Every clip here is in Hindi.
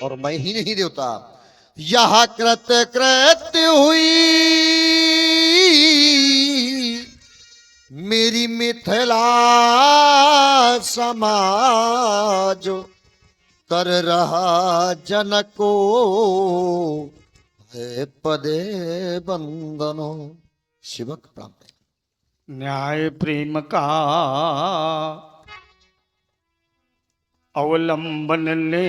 और मैं ही नहीं देवता। यह कृत्य कृत्य हुई मेरी मिथिला समाज, कर रहा जनको है पदे बंदनो। शिवक प्राप्त। न्याय प्रेम का अवलंबन ले,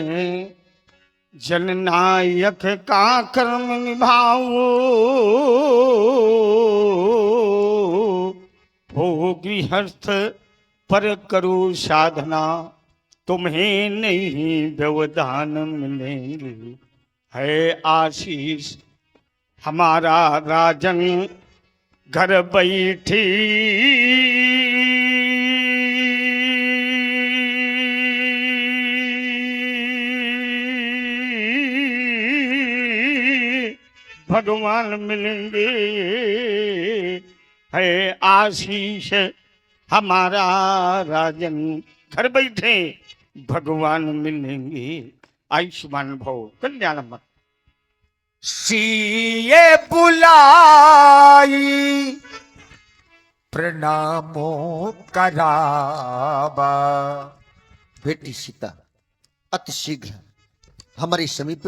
जननायक का कर्म निभाओ। हो गृहस्थ पर करो साधना, तुम्हें नहीं व्यवधान मिलेंगे। है आशीष हमारा राजन घर बैठी, भगवान मिलेंगे। है आशीष हमारा राजन घर बैठे, भगवान मिलेंगे। आयुष्मान भव कल्याण मत। सीए बुलाई प्रणामों करावा। बेटी सीता अति शीघ्र हमारे समीप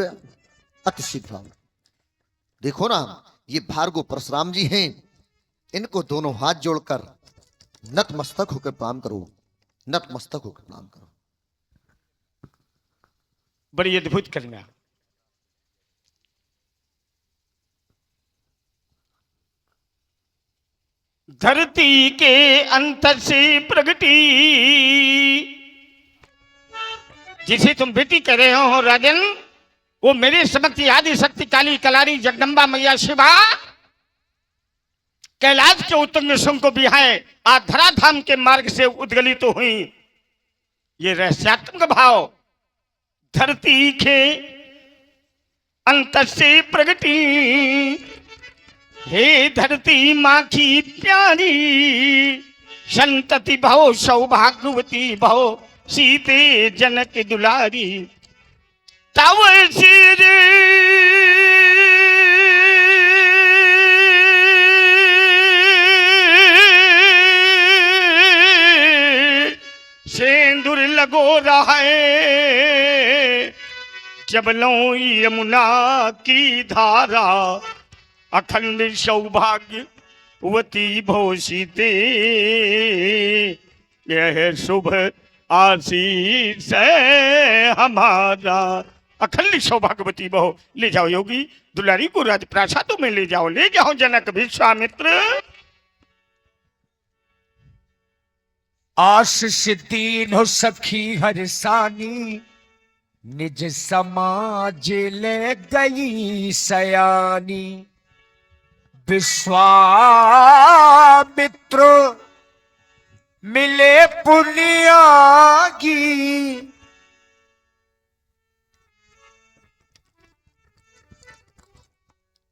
अति शीघ्र आओ। देखो ना, ये भार्गव परशुराम जी हैं, इनको दोनों हाथ जोड़कर नतमस्तक होकर प्रणाम करो, नतमस्तक होकर प्रणाम करो। बड़ी अद्भुत कन्या। धरती के अंतर से प्रगति, जिसे तुम बेटी कह रहे हो राजन, वो मेरे समक्ष आदि शक्ति काली कलारी जगदम्बा मैया शिवा कैलाश के उत्तुंग शुंग को बिहाए आज धराधाम के मार्ग से उद्गलित तो हुई। ये रहस्यात्मक भाव धरती के अंतर से प्रगति, हे धरती माँ की प्यारी, संतति भव सौभाग्यवती भव सीते जनक दुलारी। तव सिर सिंदूर लगो रहे, जब लो यमुना की धारा, अखंड सौभाग्यवती भव सीते। यह शुभ आशीष है हमारा, अखंड सौभाग्यवती भव। ले जाओ योगी दुलारी को राजप्रासादों में ले जाओ, ले जाओ जनक विश्वामित्र। आशीष दीन सखी हरसानी, निज समाज ले गई सयानी। विश्वामित्र मिले पुण्यागी,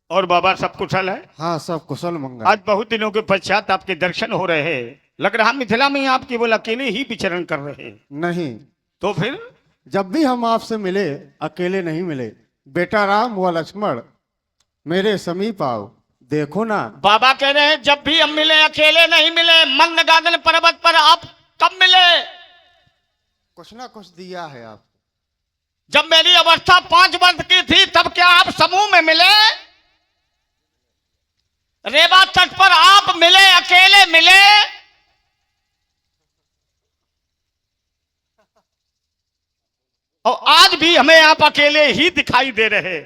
और बाबा सब कुशल है? हाँ, सब कुशल मंगल। आज बहुत दिनों के पश्चात आपके दर्शन हो रहे हैं। लग रहा मिथिला में आप केवल अकेले ही विचरण कर रहे हैं। नहीं, तो फिर जब भी हम आपसे मिले अकेले नहीं मिले। बेटा राम व लक्ष्मण मेरे समीप आओ, देखो ना। बाबा कह रहे हैं जब भी हम मिले अकेले नहीं मिले। मंदगादन पर्वत पर आप कब मिले? कुछ ना कुछ दिया है आप। जब मेरी अवस्था 5 वर्ष की थी तब क्या आप समूह में मिले? रेवा तट पर आप मिले, अकेले मिले। और आज भी हमें आप अकेले ही दिखाई दे रहे।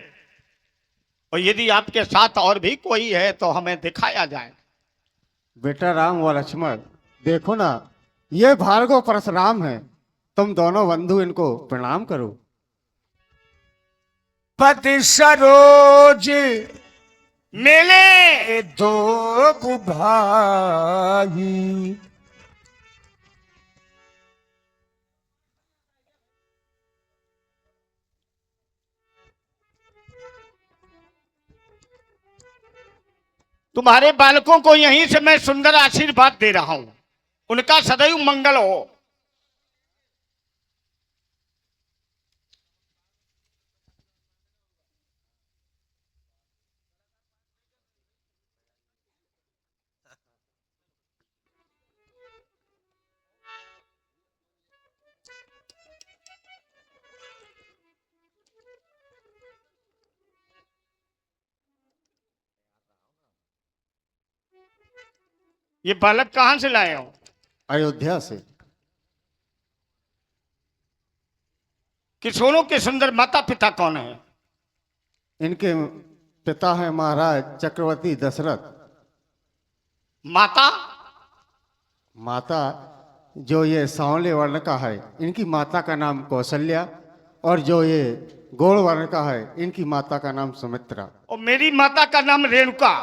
और यदि आपके साथ और भी कोई है तो हमें दिखाया जाए। बेटा राम व लक्ष्मण देखो ना, ये भार्गव परशुराम है। तुम दोनों बंधु इनको प्रणाम करो। पद सरोज मिले दो भाई, तुम्हारे बालकों को यहीं से मैं सुंदर आशीर्वाद दे रहा हूं, उनका सदैव मंगल हो। ये बालक कहां से लाए हो? अयोध्या से। किशोरों के सुंदर माता पिता कौन है? इनके पिता हैं महाराज चक्रवर्ती दशरथ। माता? माता जो ये सांवले वर्ण का है, इनकी माता का नाम कौशल्या, और जो ये गौड़ वर्ण का है, इनकी माता का नाम सुमित्रा। और मेरी माता का नाम रेणुका,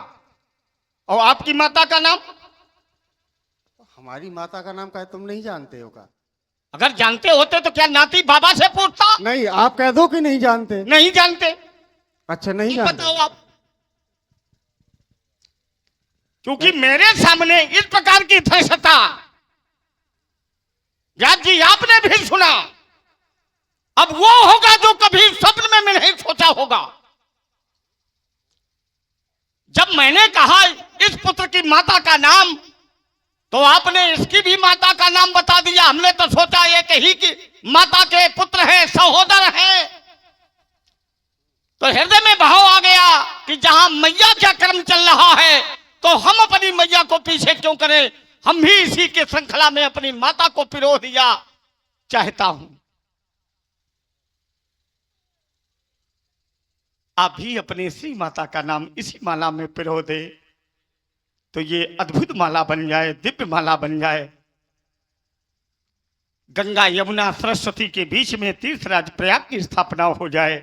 और आपकी माता का नाम? हमारी माता का नाम क्या है, तुम नहीं जानते हो का? अगर जानते होते तो क्या नाती बाबा से पूछता? नहीं, आप कह दो कि नहीं जानते। नहीं जानते। अच्छा, नहीं बताओ जानते। आप। क्योंकि मेरे सामने इस प्रकार की धृष्टता, व्यास जी आपने भी सुना, अब वो होगा जो कभी स्वप्न में नहीं सोचा होगा। जब मैंने कहा इस पुत्र की माता का नाम, तो आपने इसकी भी माता का नाम बता दिया। हमने तो सोचा एक ही की माता के पुत्र है, सहोदर है। तो हृदय में भाव आ गया कि जहां मैया का कर्म चल रहा है, तो हम अपनी मैया को पीछे क्यों करें। हम भी इसी के श्रृंखला में अपनी माता को पिरो दिया चाहता हूं। आप भी अपनी श्री माता का नाम इसी माला में पिरो दे, तो ये अद्भुत माला बन जाए, दिव्य माला बन जाए। गंगा यमुना सरस्वती के बीच में तीर्थराज प्रयाग की स्थापना हो जाए।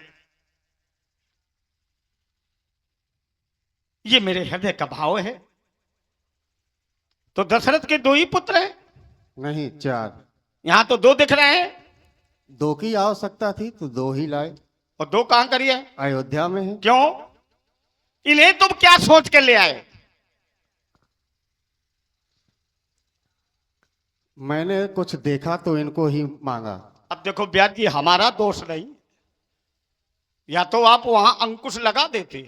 ये मेरे हृदय का भाव है। तो दशरथ के 2 ही पुत्र हैं? नहीं, 4। यहां तो 2 दिख रहे हैं। 2 की आवश्यकता थी तो 2 ही लाए। और 2 कहां करिए? अयोध्या में है। क्यों? इन्हें तुम क्या सोच के ले आए? मैंने कुछ देखा तो इनको ही मांगा। अब देखो व्यास जी, हमारा दोष नहीं, या तो आप वहां अंकुश लगा देते,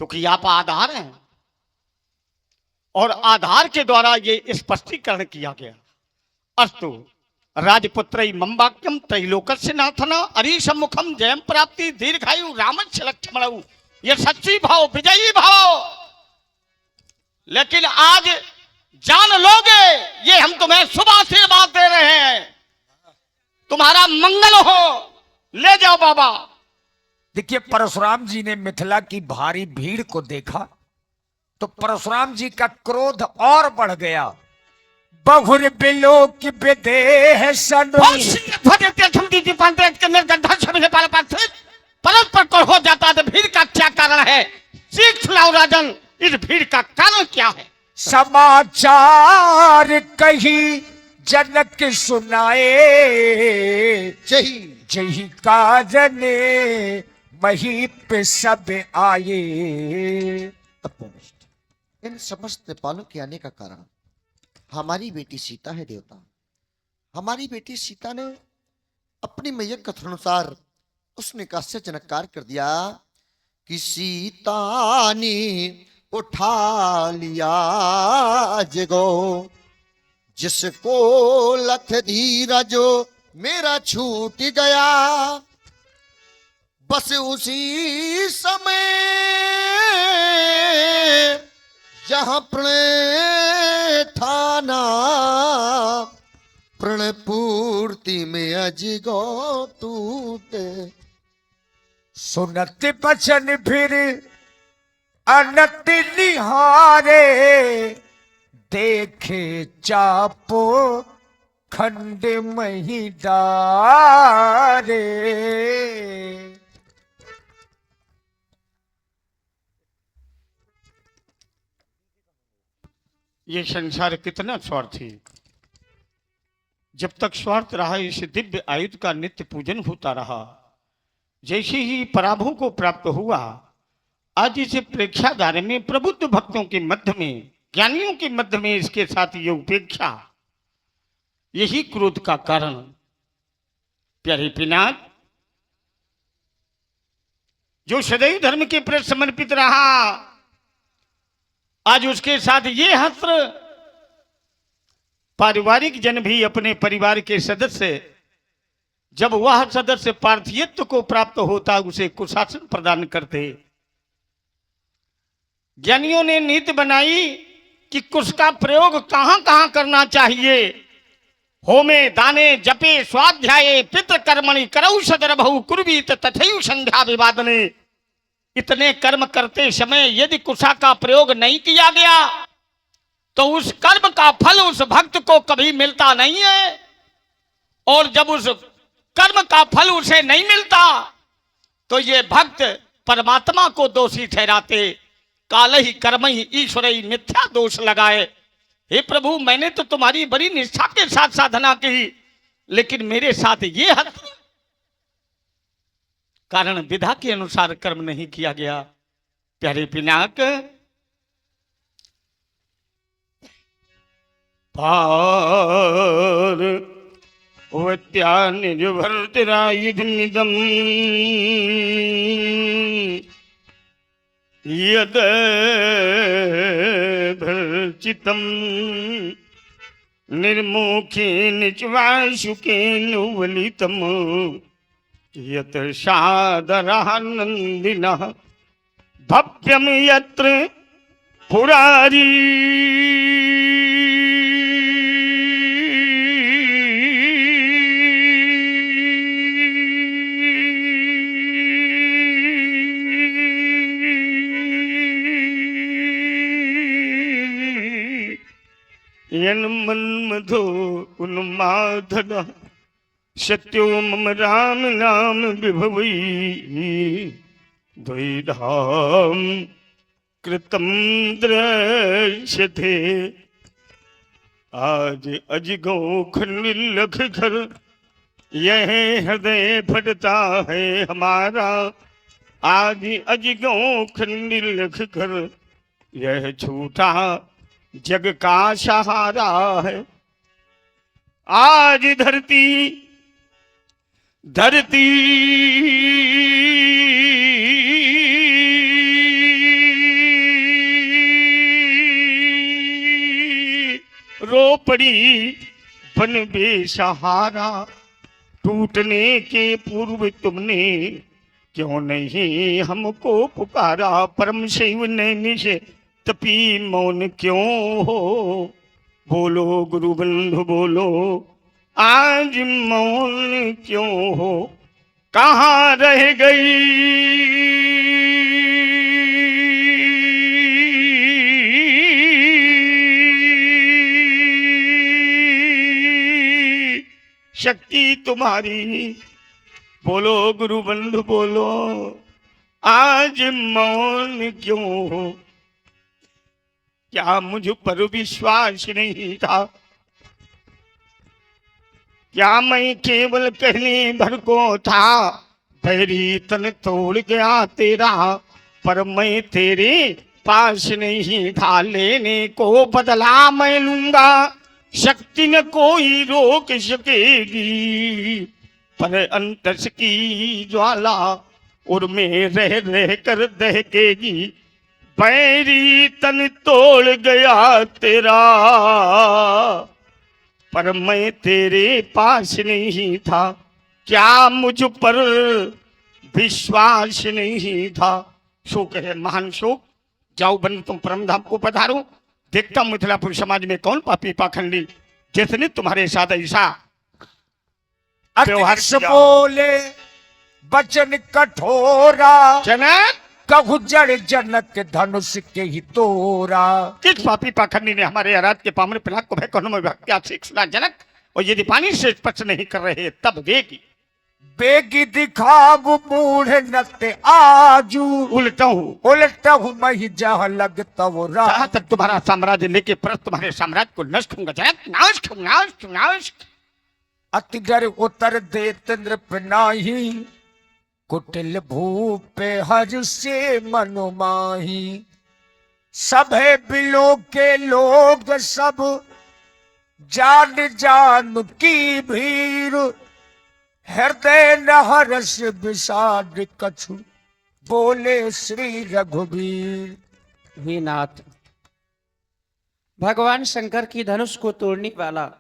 क्योंकि आप आधार हैं, और आधार के द्वारा ये स्पष्टीकरण किया गया। अस्तु राजपुत्र मम्बाक्यम त्रैलोकस्य नाथना अरीसमुखम जयम प्राप्ति दीर्घायु रामस्य लक्ष्मण। ये सच्ची भाव, विजयी भाव। लेकिन आज जान लोगे, ये हम तुम्हें शुभ आशीर्वाद दे रहे हैं। तुम्हारा मंगल हो, ले जाओ बाबा। देखिए, परशुराम जी ने मिथिला की भारी भीड़ को देखा तो परशुराम जी का क्रोध और बढ़ गया। बहुर बिलोक विदेह सनु परस्पर हो जाता तो भीड़ का क्या कारण है? सीख सुनाओ राजन, इस भीड़ का कारण क्या है? समाचार कही जनक सुनाए, जही जही काजने महीप सब आए। तत्वनिष्ठ इन समस्त नेपालों के आने का कारण हमारी बेटी सीता है देवता। हमारी बेटी सीता ने अपनी मैया कथनानुसार उसने का जनकार कर दिया कि सीता ने उठा लिया जगो, जिसको लख धीरा जो मेरा छूट गया। बस उसी समय जहां प्रणय ठाना, प्रणय पूर्ति में अजगो टूटे। सुनत बचन फिर अनत निहारे, देखे चापो खंड मही डारे। ये संसार कितना स्वार्थी। जब तक स्वार्थ रहा, इस दिव्य आयुध का नित्य पूजन होता रहा। जैसे ही पराभव को प्राप्त हुआ, आज इसे प्रेक्षाधार में प्रबुद्ध भक्तों के मध्य में, ज्ञानियों के मध्य में इसके साथ ये उपेक्षा, यही क्रोध का कारण। प्यारे पिनाथ, जो सदैव धर्म के प्रति समर्पित रहा, आज उसके साथ ये हस्त्र। पारिवारिक जन भी अपने परिवार के सदस्य, जब वह सदस्य पार्थियत्व को प्राप्त होता, उसे कुशासन प्रदान करते। ज्ञानियों ने नीति बनाई कि कुश का प्रयोग कहां कहां करना चाहिए। होमे दाने जपे स्वाध्याये पितृ कर्मणि करऊ सदरभु कुर्वीत तथैव संध्या विवादने। इतने कर्म करते समय यदि कुशा का प्रयोग नहीं किया गया तो उस कर्म का फल उस भक्त को कभी मिलता नहीं है, और जब उस कर्म का फल उसे नहीं मिलता तो ये भक्त परमात्मा को दोषी ठहराते। काल ही कर्म ही ईश्वर ही मिथ्या दोष लगाए। हे प्रभु, मैंने तो तुम्हारी बड़ी निष्ठा के साथ साधना की, लेकिन मेरे साथ ये हद, कारण विधा के अनुसार कर्म नहीं किया गया। प्यारे पिनाक, पार वत्या निर्भर्तिरायुधमिदम् यद भर्चितम् निर्मुखे निचवाशुकेन वलितम् यत सादरानन्दिनः भव्यं यत्र पुरारी। यन्मन्मथो उन्मादः सत्यो मम राम नाम विभवै द्वैधाम कृतम दृश्यते। आज अजगो खंडिलख घर यह हृदय फटता है हमारा। आज अजगो खंडिलख घर यह छूटा जग का सहारा है। आज धरती धरती रो पड़ी बन बेसहारा। टूटने के पूर्व तुमने क्यों नहीं हमको पुकारा। परम शिव नैनी से तपी मौन क्यों हो। बोलो गुरु बंधु बोलो, आज मौन क्यों हो। कहाँ रह गई शक्ति तुम्हारी। बोलो गुरु बंधु बोलो, आज मौन क्यों हो। क्या मुझ पर विश्वास नहीं था। क्या मैं केवल कहने भर को था। बैरी तन तोड़ गया तेरा, पर मैं तेरे पास नहीं था। लेने को बदला मैं लूंगा, शक्ति न कोई रोक सकेगी। पर अंतस की ज्वाला उर में रह रह कर दहकेगी। बैरी तन तोड़ गया तेरा, पर मैं तेरे पास नहीं था। क्या मुझ पर विश्वास नहीं था। शोक है महान शोक। जाओ बन तुम परम धाम को पधारो। देखता हूं मिथिलापुर समाज में कौन पापी पाखंडी जिसने तुम्हारे साथ ऐसा व्यवहार किया। बोले वचन कठोरा, जनक कहु जड़ जनक धनुष के ही तोरा। किस पापी पाखंडी ने हमारे आराध के पामर पिलाक को भय कहने में भक्त्या सीखना जनक। और यदि पानी से स्पर्श नहीं कर रहे तब वेगी बेगी दिखाव मूढ़ नते आजू। उलटहूँ मही जहाँ लगता वो जहां तक तुम्हारा साम्राज्य लेके परत तुम्हारे साम्राज्य को नष्ट होगा जनक। नाश नाश नाश। अति डर उतर दे नृप नाही, कुटिल भूप हर से मनुमाही। सभे बिलो के लोग सब जान जान की भीड़। हृदय नहरस विषाद कछु, बोले श्री रघुवीर। हे नाथ, भगवान शंकर की धनुष को तोड़ने वाला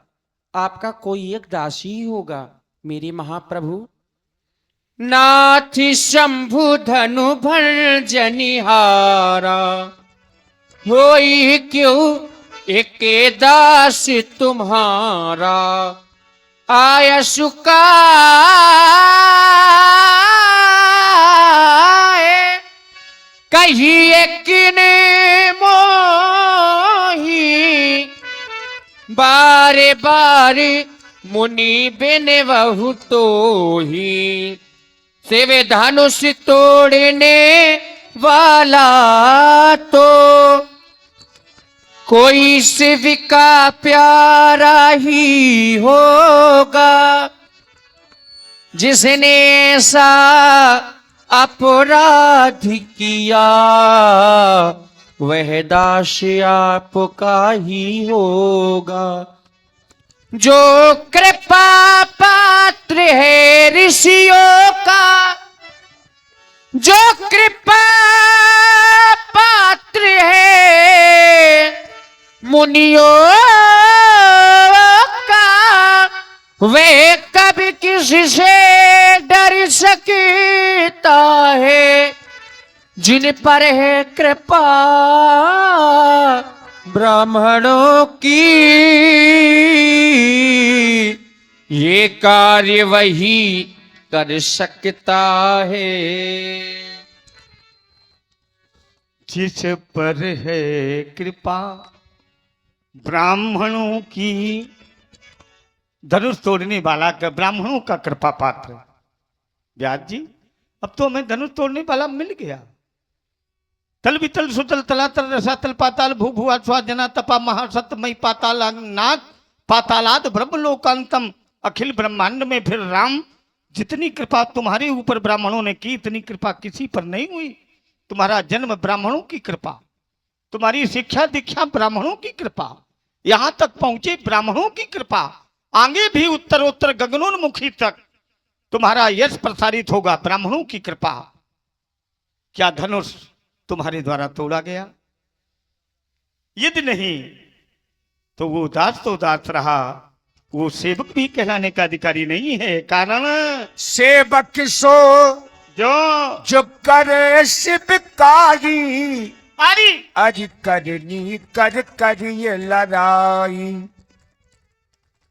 आपका कोई एक दासी ही होगा मेरे महाप्रभु। नाथ शंभु धनु भर जनिहारा, होई क्यों एक दास तुम्हारा आया सुकाए कहिए किने मोही बारे बारे मुनि बिन बहु तो ही सेवे धनुष तोड़ने वाला तो कोई शिव का प्यारा ही होगा जिसने ऐसा अपराध किया वह दास आपका ही होगा जो कृपा पात्र है ऋषियों का जो कृपा पात्र है मुनियों का वे कभी किसी से डर सकता है जिन पर है कृपा ब्राह्मणों की ये कार्य वही कर सकता है जिस पर है कृपा ब्राह्मणों की। धनुष तोड़ने वाला का ब्राह्मणों का कृपा पात्र। व्यास जी अब तो हमें धनुष तोड़ने वाला मिल गया। तल वितल सुतल तलातल रसातल पाताल भू भुआ स्वा जना तपा महासतमय पाताल नाथ पातालाद ब्रह्मलोकांतम अखिल ब्रह्मांड में फिर राम जितनी कृपा तुम्हारे ऊपर ब्राह्मणों ने की इतनी कृपा किसी पर नहीं हुई। तुम्हारा जन्म ब्राह्मणों की कृपा, तुम्हारी शिक्षा दीक्षा ब्राह्मणों की कृपा, यहां तक पहुंचे ब्राह्मणों की कृपा, आगे भी उत्तरोत्तर गगनोन्मुखी तक तुम्हारा यश प्रसारित होगा ब्राह्मणों की कृपा। क्या धनुष तुम्हारे द्वारा तोड़ा गया? यदि नहीं तो वो दास तो दास रहा, वो सेवक भी कहलाने का अधिकारी नहीं है। कारण सेवक सो जो जो करे शिवकारी अरे अज करनी कर करिए लड़ाई।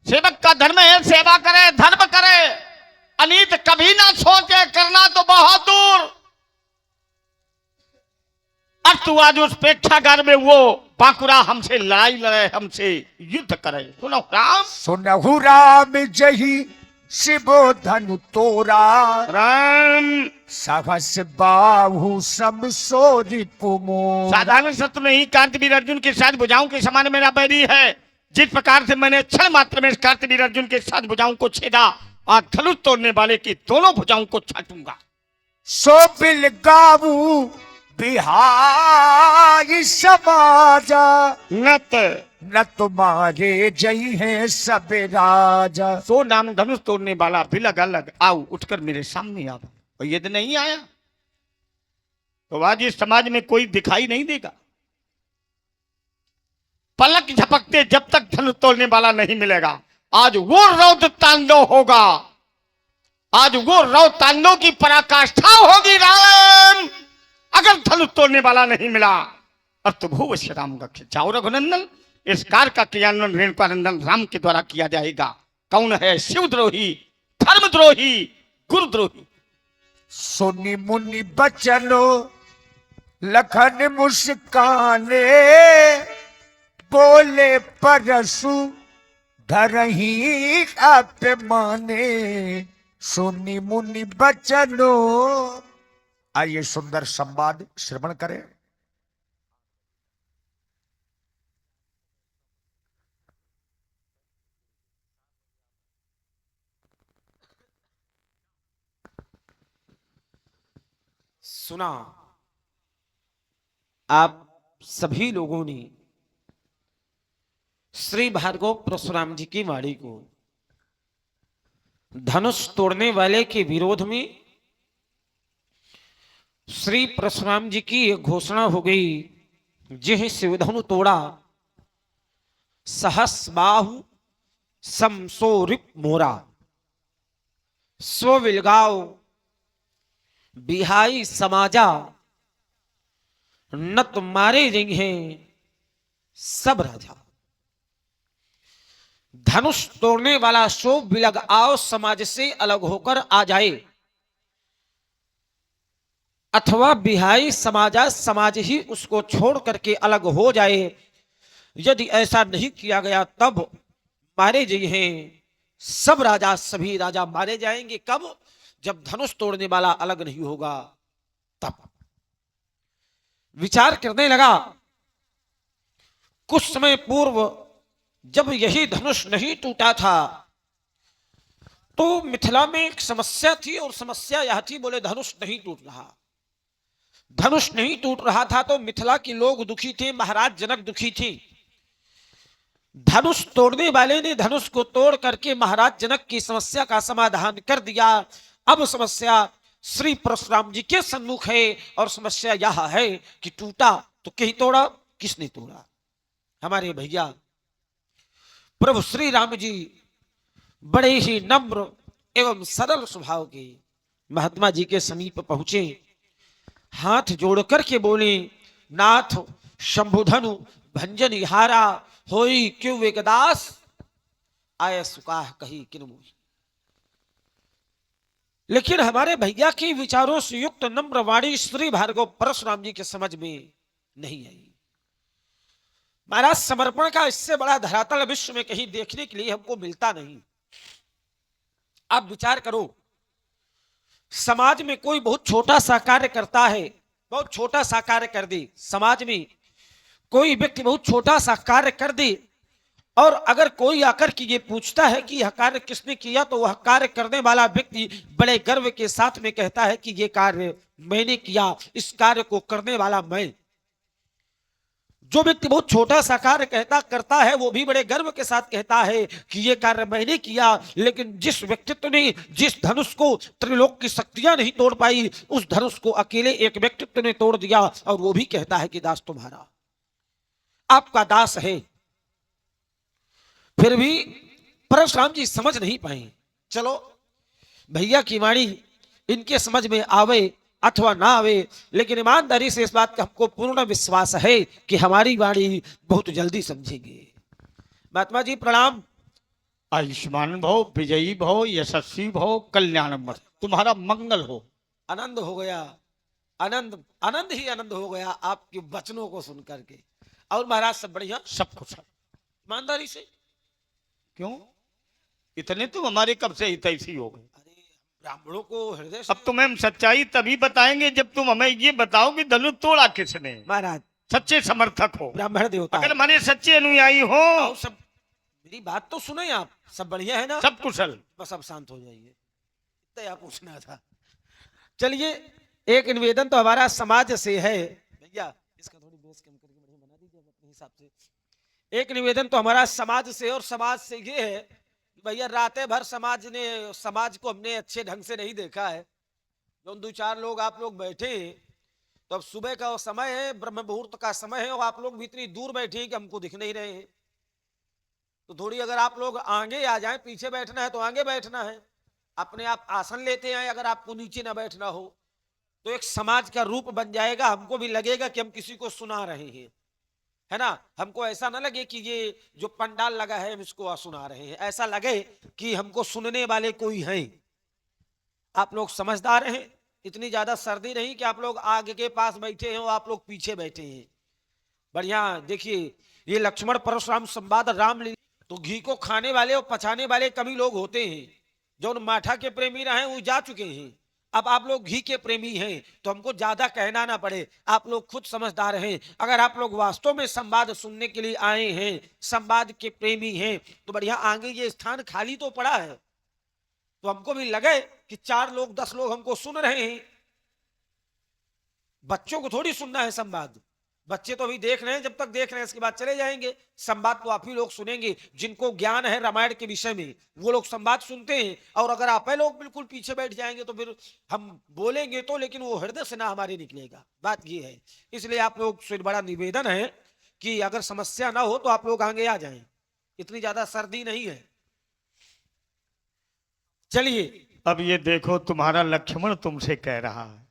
सेवक का धर्म है सेवा करे धर्म करे, अनीत कभी ना सोचे करना तो बहुत दूर। अब तू आज उस प्रेक्षागार में वो बांकुरा हमसे लड़ाई लड़े हमसे युद्ध करे। सुनो राम सुनहु राम जही शिवो धनु तोरा राम सहस बाहु समसोरी पुमो। साधारण शत्रु नहीं कार्तवीर अर्जुन के साथ भुजाओं के समान मेरा बैरी है। जिस प्रकार से मैंने क्षण मात्र में कार्तवीर अर्जुन के साथ भुजाओं को छेदा, आज धनुष तोड़ने वाले की दोनों भुजाओं को छाटूंगा। सो बिल गावू बिहारी समाजा नत न तुम्हारे जई है सब राजा। सो नाम धनुष तोड़ने वाला बिलग अलग आओ उठकर मेरे सामने आओ। और यदि नहीं आया तो आज इस समाज में कोई दिखाई नहीं देगा। पलक झपकते जब तक धनुष तोड़ने वाला नहीं मिलेगा, आज वो रौद्र तांडव होगा, आज वो रौद्र तांडव की पराकाष्ठा होगी। राम अगर धनुष तोड़ने वाला नहीं मिला अब तो भूव राम का खिंचाओ रघुनंदन। इस कार्य का क्रियान्वयन रेणुकानंदन राम के द्वारा किया जाएगा। कौन है शिवद्रोही, धर्मद्रोही, गुरुद्रोही? सुनी मुनि बचनो लखन मुस्काने बोले परसु धरही अपमाने। सुनी मुनि बचनो। आइए सुंदर संवाद श्रवण करें। सुना आप सभी लोगों ने श्री भार्गव परशुराम जी की वाणी को। धनुष तोड़ने वाले के विरोध में श्री परशुराम जी की एक घोषणा हो गई, जिह शिवधनु तोड़ा सहस बाहु समसोरिप मोरा। सो विलगाओ बिहाई समाजा न तुम्हारे रिंग हैं सब राजा। धनुष तोड़ने वाला सो बिलग आओ समाज से अलग होकर आ जाए, अथवा बिहाई समाजा समाज ही उसको छोड़ करके अलग हो जाए। यदि ऐसा नहीं किया गया तब मारे जाइए सब राजा, सभी राजा मारे जाएंगे। कब? जब धनुष तोड़ने वाला अलग नहीं होगा तब। विचार करने लगा, कुछ समय पूर्व जब यही धनुष नहीं टूटा था तो मिथिला में एक समस्या थी, और समस्या यह थी, बोले धनुष नहीं टूट रहा। धनुष नहीं टूट रहा था तो मिथिला के लोग दुखी थे, महाराज जनक दुखी थे। धनुष तोड़ने वाले ने धनुष को तोड़ करके महाराज जनक की समस्या का समाधान कर दिया। अब समस्या श्री परशुराम जी के सम्मुख है, और समस्या यह है कि टूटा तो कहीं तोड़ा, किसने तोड़ा? हमारे भैया प्रभु श्री राम जी बड़े ही नम्र एवं सरल स्वभाव के महात्मा जी के समीप पहुंचे, हाथ जोड़ करके बोले, नाथ शंभुधनु भंजन हारा होई क्यों वेकदास, आय सुकाह कही किन मोही। लेकिन हमारे भैया के विचारों से युक्त नम्र वाणी श्री भार्गव परशुराम जी के समझ में नहीं आई। महाराज समर्पण का इससे बड़ा धरातल विश्व में कहीं देखने के लिए हमको मिलता नहीं। आप विचार करो, समाज में कोई बहुत छोटा सा कार्य करता है, बहुत छोटा सा कार्य कर दे, समाज में कोई व्यक्ति बहुत छोटा सा कार्य कर दे, और अगर कोई आकर के ये पूछता है कि यह कार्य किसने किया, तो वह कार्य करने वाला व्यक्ति बड़े गर्व के साथ में कहता है कि ये कार्य मैंने किया, इस कार्य को करने वाला मैं। जो व्यक्ति बहुत छोटा सा कार्य करता है वो भी बड़े गर्व के साथ कहता है कि ये कार्य मैंने किया। लेकिन जिस व्यक्तित्व ने, जिस धनुष को त्रिलोक की शक्तियां नहीं तोड़ पाई, उस धनुष को अकेले एक व्यक्तित्व ने तोड़ दिया, और वो भी कहता है कि दास तुम्हारा, आपका दास है। फिर भी परशुराम जी समझ नहीं पाए। चलो भैया की वाणी इनके समझ में आवे अथवा ना आवे, लेकिन ईमानदारी से इस बात का हमको पूर्ण विश्वास है कि हमारी वाणी बहुत जल्दी समझेंगे। महात्मा जी प्रणाम। आयुष्मान भव, विजयी भव, यशस्वी भव, कल्याण मत, तुम्हारा मंगल हो। आनंद हो गया, आनंद आनंद ही आनंद हो गया आपके वचनों को सुन करके। और महाराज सब बढ़िया, सब कुछ ईमानदारी से। क्यों इतने तुम हमारे कब से हितैषी हो गए? अरे ब्राह्मणों को हृदय से। अब तुम्हें सच्चाई तभी बताएंगे जब तुम हमें ये बताओ कि धनुष तोड़ा किसने। महाराज सच्चे समर्थक हो, ब्राह्मण देवता अगर माने सच्चे अनुयायी हो। और सब मेरी बात तो सुने आप, सब बढ़िया है ना? सब कुशल। बस अब शांत हो जाइए, इतना यहाँ पूछना था। चलिए एक निवेदन तो हमारा समाज से है भैया, इसका थोड़ी बेस कम करके बढ़िया बना दीजिए अपने हिसाब से। एक निवेदन तो हमारा समाज से, और समाज से ये है कि भैया रातें भर समाज को हमने अच्छे ढंग से नहीं देखा है। जो दो चार लोग आप लोग बैठे हैं, तो अब सुबह का वो समय है, ब्रह्म मुहूर्त का समय है, और आप लोग भी इतनी दूर बैठे हैं कि हमको दिख नहीं रहे हैं। तो थोड़ी अगर आप लोग आगे आ जाएं, पीछे बैठना है तो आगे बैठना है, अपने आप आसन लेते हैं। अगर आपको नीचे ना बैठना हो तो एक समाज का रूप बन जाएगा, हमको भी लगेगा कि हम किसी को सुना रहे हैं, है ना? हमको ऐसा ना लगे कि ये जो पंडाल लगा है हम इसको सुना रहे हैं, ऐसा लगे कि हमको सुनने वाले कोई हैं। आप लोग समझदार हैं, इतनी ज्यादा सर्दी नहीं कि आप लोग आगे के पास बैठे हैं और आप लोग पीछे बैठे हैं। बढ़िया देखिए, ये लक्ष्मण परशुराम संवाद रामलीला, तो घी को खाने वाले और पचाने वाले कभी लोग होते हैं। जो माठा के प्रेमी रहे वो जा चुके हैं, अब आप लोग घी के प्रेमी हैं, तो हमको ज्यादा कहना ना पड़े, आप लोग खुद समझदार हैं। अगर आप लोग वास्तव में संवाद सुनने के लिए आए हैं, संवाद के प्रेमी हैं, तो बढ़िया आगे ये स्थान खाली तो पड़ा है, तो हमको भी लगे कि 4 लोग 10 लोग हमको सुन रहे हैं। बच्चों को थोड़ी सुनना है संवाद, बच्चे तो अभी देख रहे हैं, जब तक देख रहे हैं इसके बाद चले जाएंगे। संवाद तो आप ही लोग सुनेंगे, जिनको ज्ञान है रामायण के विषय में वो लोग संवाद सुनते हैं। और अगर आप लोग बिल्कुल पीछे बैठ जाएंगे तो फिर हम बोलेंगे तो, लेकिन वो हृदय से ना हमारे निकलेगा। बात ये है, इसलिए आप लोग से बड़ा निवेदन है कि अगर समस्या ना हो तो आप लोग आगे आ जाएं, इतनी ज्यादा सर्दी नहीं है। चलिए अब ये देखो, तुम्हारा लक्ष्मण तुमसे कह रहा है,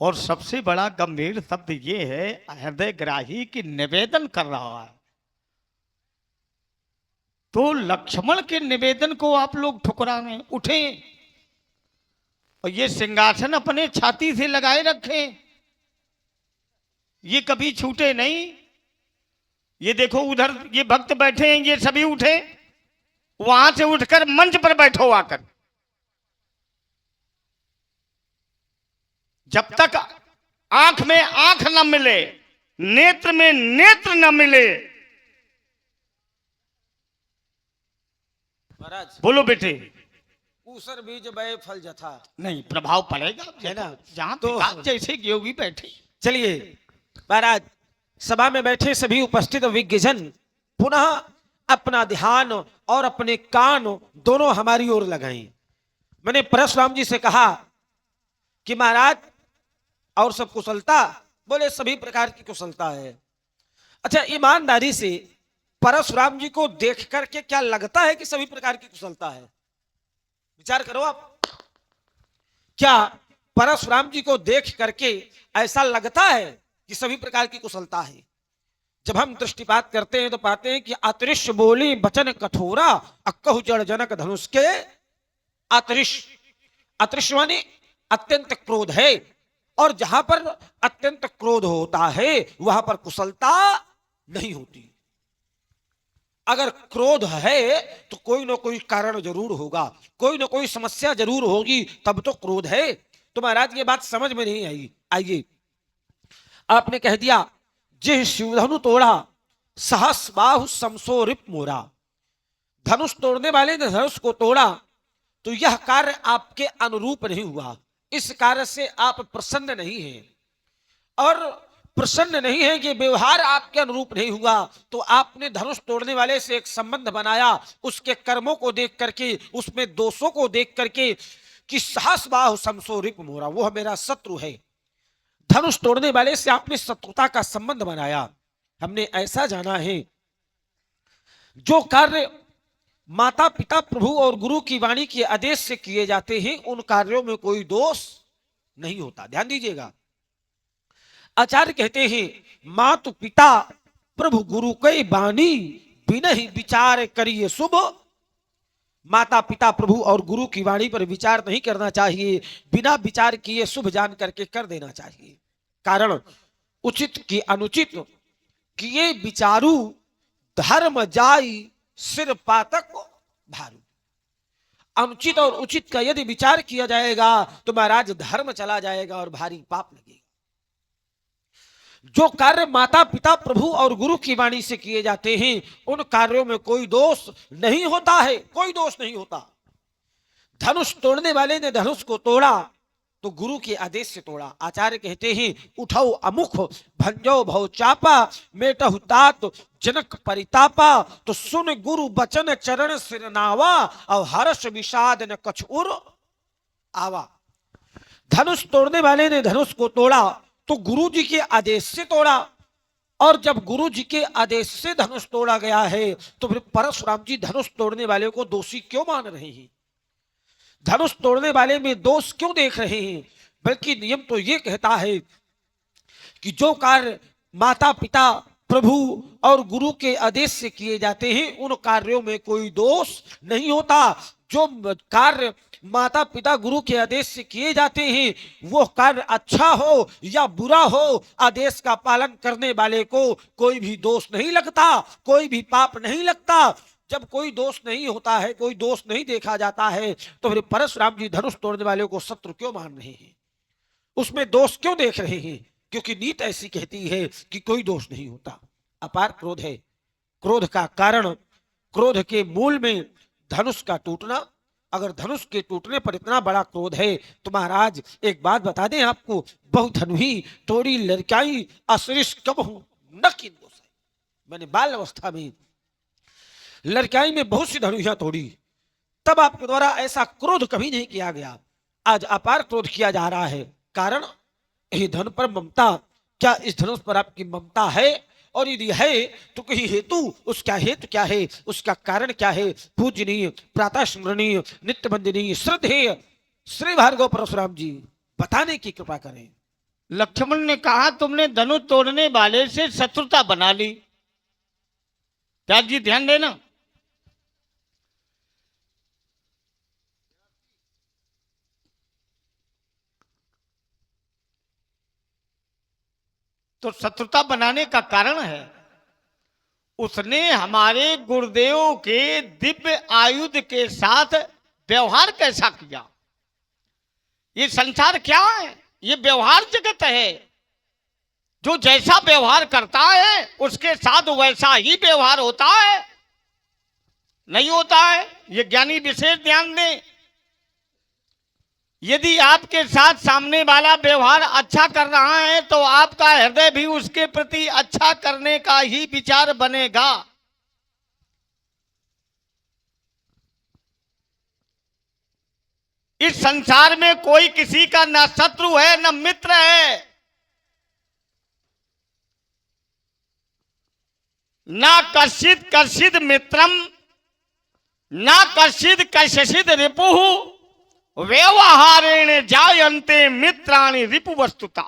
और सबसे बड़ा गंभीर शब्द ये है, हृदय ग्राही की निवेदन कर रहा है। तो लक्ष्मण के निवेदन को आप लोग ठुकरा रहे हैं, उठे और ये सिंहासन अपने छाती से लगाए रखे, ये कभी छूटे नहीं। ये देखो उधर ये भक्त बैठे हैं, ये सभी उठे, वहां से उठकर मंच पर बैठो आकर। जब तक आंख में आंख न मिले, नेत्र में नेत्र न मिले। महाराज बोलो बेटे। ऊसर बीज बय फल जथा। नहीं, प्रभाव पड़ेगा है ना? जहां तो- तो जैसे योगी बैठे। चलिए महाराज, सभा में बैठे सभी उपस्थित विज्ञजन पुनः अपना ध्यान और अपने कान दोनों हमारी ओर लगाएं। मैंने परशुराम जी से कहा कि महाराज और सब कुशलता? बोले सभी प्रकार की कुशलता है। अच्छा, ईमानदारी से परशुराम जी को देख करके क्या लगता है कि सभी प्रकार की कुशलता है? विचार करो आप। क्या परशुराम जी को देख करके ऐसा लगता है कि सभी प्रकार की कुशलता है? जब हम दृष्टिपात करते हैं तो पाते हैं कि अतृष बोली बचन कठोरा, अक्कहु जड़ जनक धनुष के अतृष। अतृष माने अत्यंत क्रोध है, और जहां पर अत्यंत क्रोध होता है वहां पर कुशलता नहीं होती। अगर क्रोध है तो कोई ना कोई कारण जरूर होगा, कोई ना कोई समस्या जरूर होगी, तब तो क्रोध है। तो महाराज ये बात समझ में नहीं आई। आइए, आपने कह दिया जिह शिवधनु तोड़ा सहस बाहु समसो रिप मोरा। धनुष तोड़ने वाले ने धनुष को तोड़ा, तो यह कार्य आपके अनुरूप नहीं हुआ, इस कार्य से आप प्रसन्न नहीं हैं, और प्रसन्न नहीं है, ये व्यवहार आपके अनुरूप नहीं हुआ, तो आपने धनुष तोड़ने वाले से एक संबंध बनाया, उसके कर्मों को देख करके, उसमें दोषों को देख करके कि सहस बाहु समसो रिप मोरा, वो मेरा शत्रु है। धनुष तोड़ने वाले से आपने शत्रुता का संबंध बनाया। हमने ऐसा जाना है, जो कार्य माता पिता प्रभु और गुरु की वाणी के आदेश से किए जाते हैं, उन कार्यों में कोई दोष नहीं होता। ध्यान दीजिएगा, आचार्य कहते हैं मातु पिता प्रभु गुरु कई बानी बिना ही विचार करिए शुभ। माता पिता प्रभु और गुरु की वाणी पर विचार नहीं करना चाहिए, बिना विचार किए शुभ जान करके कर देना चाहिए। कारण उचित की अनुचित किए विचारू, धर्म जाई सिर पातक भारू। अनुचित और उचित का यदि विचार किया जाएगा तो महाराज धर्म चला जाएगा और भारी पाप लगेगा। जो कार्य माता पिता प्रभु और गुरु की वाणी से किए जाते हैं, उन कार्यों में कोई दोष नहीं होता है, कोई दोष नहीं होता। धनुष तोड़ने वाले ने धनुष को तोड़ा तो गुरु के आदेश से तोड़ा। आचार्य कहते हैं उठौ अमुख भंजो भव चापा, मेटहु तात जनक परितापा, तो सुन गुरु बचन चरण सिर नावा, और हर्ष विषाद न कछ उर आवा। धनुष तोड़ने वाले ने धनुष को तोड़ा तो गुरु जी के आदेश से तोड़ा, और जब गुरु जी के आदेश से धनुष तोड़ा गया है तो फिर परशुराम जी धनुष तोड़ने वाले को दोषी क्यों मान रहे हैं? धनुष तोड़ने वाले में दोष क्यों देख रहे हैं? बल्कि नियम तो ये कहता है कि जो कार्य माता पिता प्रभु और गुरु के आदेश से किए जाते हैं, उन कार्यों में कोई दोष नहीं होता। जो कार्य माता पिता गुरु के आदेश से किए जाते हैं, वो कार्य अच्छा हो या बुरा हो, आदेश का पालन करने वाले को कोई भी दोष नहीं लगता, कोई भी पाप नहीं लगता। जब कोई दोष नहीं होता है, कोई दोष नहीं देखा जाता है, तो फिर परशुराम जी धनुष तोड़ने वाले को शत्रु क्यों मान रहे हैं? उसमें दोष क्यों देख रहे हैं? क्योंकि नीति ऐसी कहती है कि कोई दोष नहीं होता। अपार क्रोध है, क्रोध का कारण, क्रोध के मूल में धनुष का टूटना। अगर धनुष के टूटने पर इतना बड़ा क्रोध है तो महाराज एक बात बता दें आपको, बहुधनुही तोड़ी लड़काई असरिश कब हूं न किन दोष है। मैंने बाल अवस्था में लड़काई में बहुत सी धनुहियां तोड़ी, तब आपके द्वारा ऐसा क्रोध कभी नहीं किया गया। आज अपार क्रोध किया जा रहा है। कारण ये धन पर ममता, क्या इस धनुष पर आपकी ममता है? और यदि है तो कहीं हेतु, उसका हेतु क्या है, उसका कारण क्या है? पूजनीय, प्रातः स्मरणीय, नित्य वंदनीय, श्रद्धेय श्री भार्गव परशुराम जी बताने की कृपा करें। लक्ष्मण ने कहा तुमने धनुष तोड़ने वाले से शत्रुता बना ली। त्याग जी ध्यान देना, तो शत्रुता बनाने का कारण है उसने हमारे गुरुदेव के दिव्य आयुध के साथ व्यवहार कैसा किया। ये संसार क्या है? ये व्यवहार जगत है। जो जैसा व्यवहार करता है उसके साथ वैसा ही व्यवहार होता है, नहीं होता है। ये ज्ञानी विशेष ध्यान दें। यदि आपके साथ सामने वाला व्यवहार अच्छा कर रहा है तो आपका हृदय भी उसके प्रति अच्छा करने का ही विचार बनेगा। इस संसार में कोई किसी का न शत्रु है न मित्र है, न कश्चित कश्चित मित्रम न कश्चित कश्चित रिपुः व्यवहारेण जायन्ते मित्राणि रिपु वस्तुता।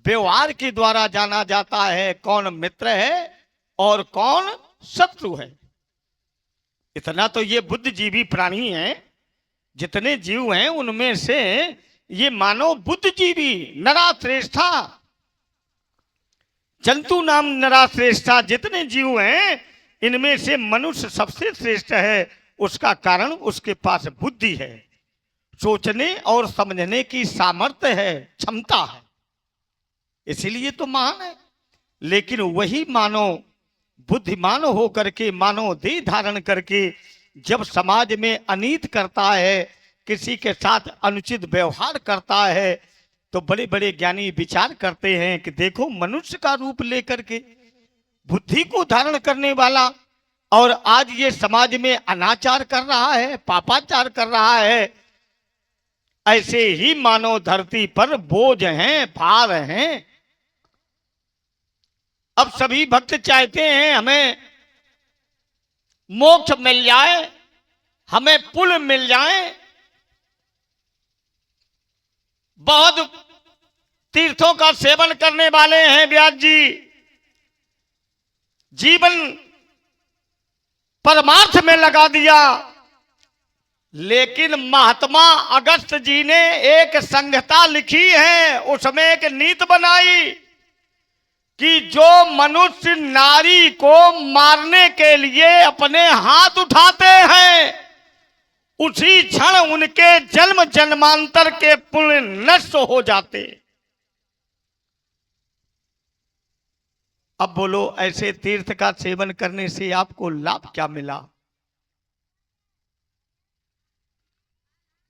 व्यवहार के द्वारा जाना जाता है कौन मित्र है और कौन शत्रु है। इतना तो ये बुद्धिजीवी प्राणी हैं, जितने जीव हैं उनमें से ये मानव बुद्धिजीवी नराश्रेष्ठा, जंतु नाम नराश्रेष्ठा जितने जीव हैं इनमें से मनुष्य सबसे श्रेष्ठ है। उसका कारण उसके पास बुद्धि है, सोचने और समझने की सामर्थ्य है, क्षमता है, इसीलिए तो महान है। लेकिन वही मानव बुद्धिमान होकर के मानव देह धारण करके जब समाज में अनीत करता है, किसी के साथ अनुचित व्यवहार करता है, तो बड़े बड़े ज्ञानी विचार करते हैं कि देखो मनुष्य का रूप लेकर के बुद्धि को धारण करने वाला और आज ये समाज में अनाचार कर रहा है, पापाचार कर रहा है। ऐसे ही मानव धरती पर बोझ हैं, भार हैं। अब सभी भक्त चाहते हैं हमें मोक्ष मिल जाए, हमें पुल मिल जाए। बहुत तीर्थों का सेवन करने वाले हैं व्यास जी, जीवन परमार्थ में लगा दिया। लेकिन महात्मा अगस्त जी ने एक संहिता लिखी है, उसमें एक नीति बनाई कि जो मनुष्य नारी को मारने के लिए अपने हाथ उठाते हैं उसी क्षण उनके जन्म जन्मांतर के पुण्य नष्ट हो जाते। अब बोलो ऐसे तीर्थ का सेवन करने से आपको लाभ क्या मिला?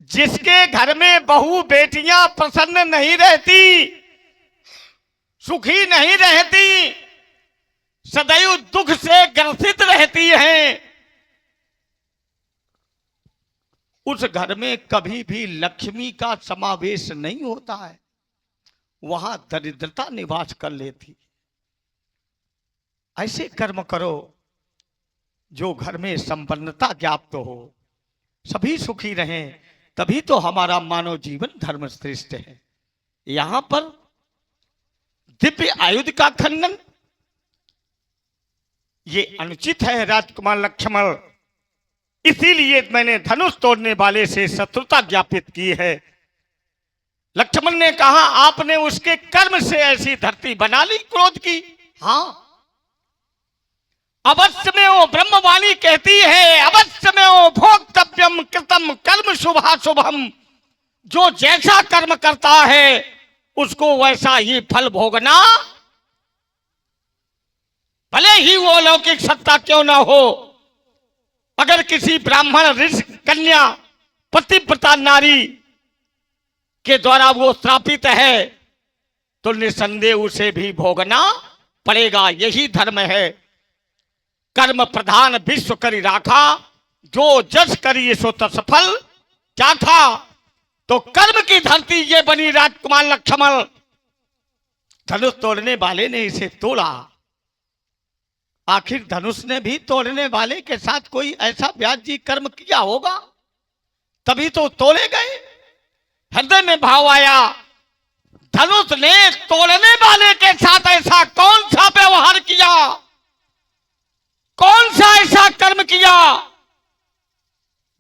जिसके घर में बहू बेटियां प्रसन्न नहीं रहती, सुखी नहीं रहती, सदैव दुख से ग्रसित रहती हैं, उस घर में कभी भी लक्ष्मी का समावेश नहीं होता है, वहां दरिद्रता निवास कर लेती। ऐसे कर्म करो जो घर में संपन्नता ज्ञाप्त हो, सभी सुखी रहें, तभी तो हमारा मानव जीवन धर्म श्रेष्ठ है। यहां पर दिव्य आयुध का खंडन ये अनुचित है राजकुमार लक्ष्मण, इसीलिए मैंने धनुष तोड़ने वाले से शत्रुता ज्ञापित की है। लक्ष्मण ने कहा आपने उसके कर्म से ऐसी धरती बना ली क्रोध की। हाँ, अवश्य में वो ब्रह्मवाणी कहती है, अवश्य में वो भोक्तव्यम कृतम कर्म शुभाशुभम, जो जैसा कर्म करता है उसको वैसा ही फल भोगना, भले ही वो लौकिक सत्ता क्यों ना हो। अगर किसी ब्राह्मण ऋषि कन्या पतिव्रता नारी के द्वारा वो श्रापित है तो निसंदेह उसे भी भोगना पड़ेगा। यही धर्म है। कर्म प्रधान विश्व करी राखा, जो जस करी सो तस फल चाखा। तो कर्म की धरती ये बनी राजकुमार लक्ष्मण। धनुष तोड़ने वाले ने इसे तोड़ा। आखिर धनुष ने भी तोड़ने वाले के साथ कोई ऐसा व्यास जी कर्म किया होगा, तभी तो तोड़े गए। हृदय में भाव आया, धनुष ने तोड़ने वाले के साथ ऐसा कौन सा व्यवहार किया, कौन सा ऐसा कर्म किया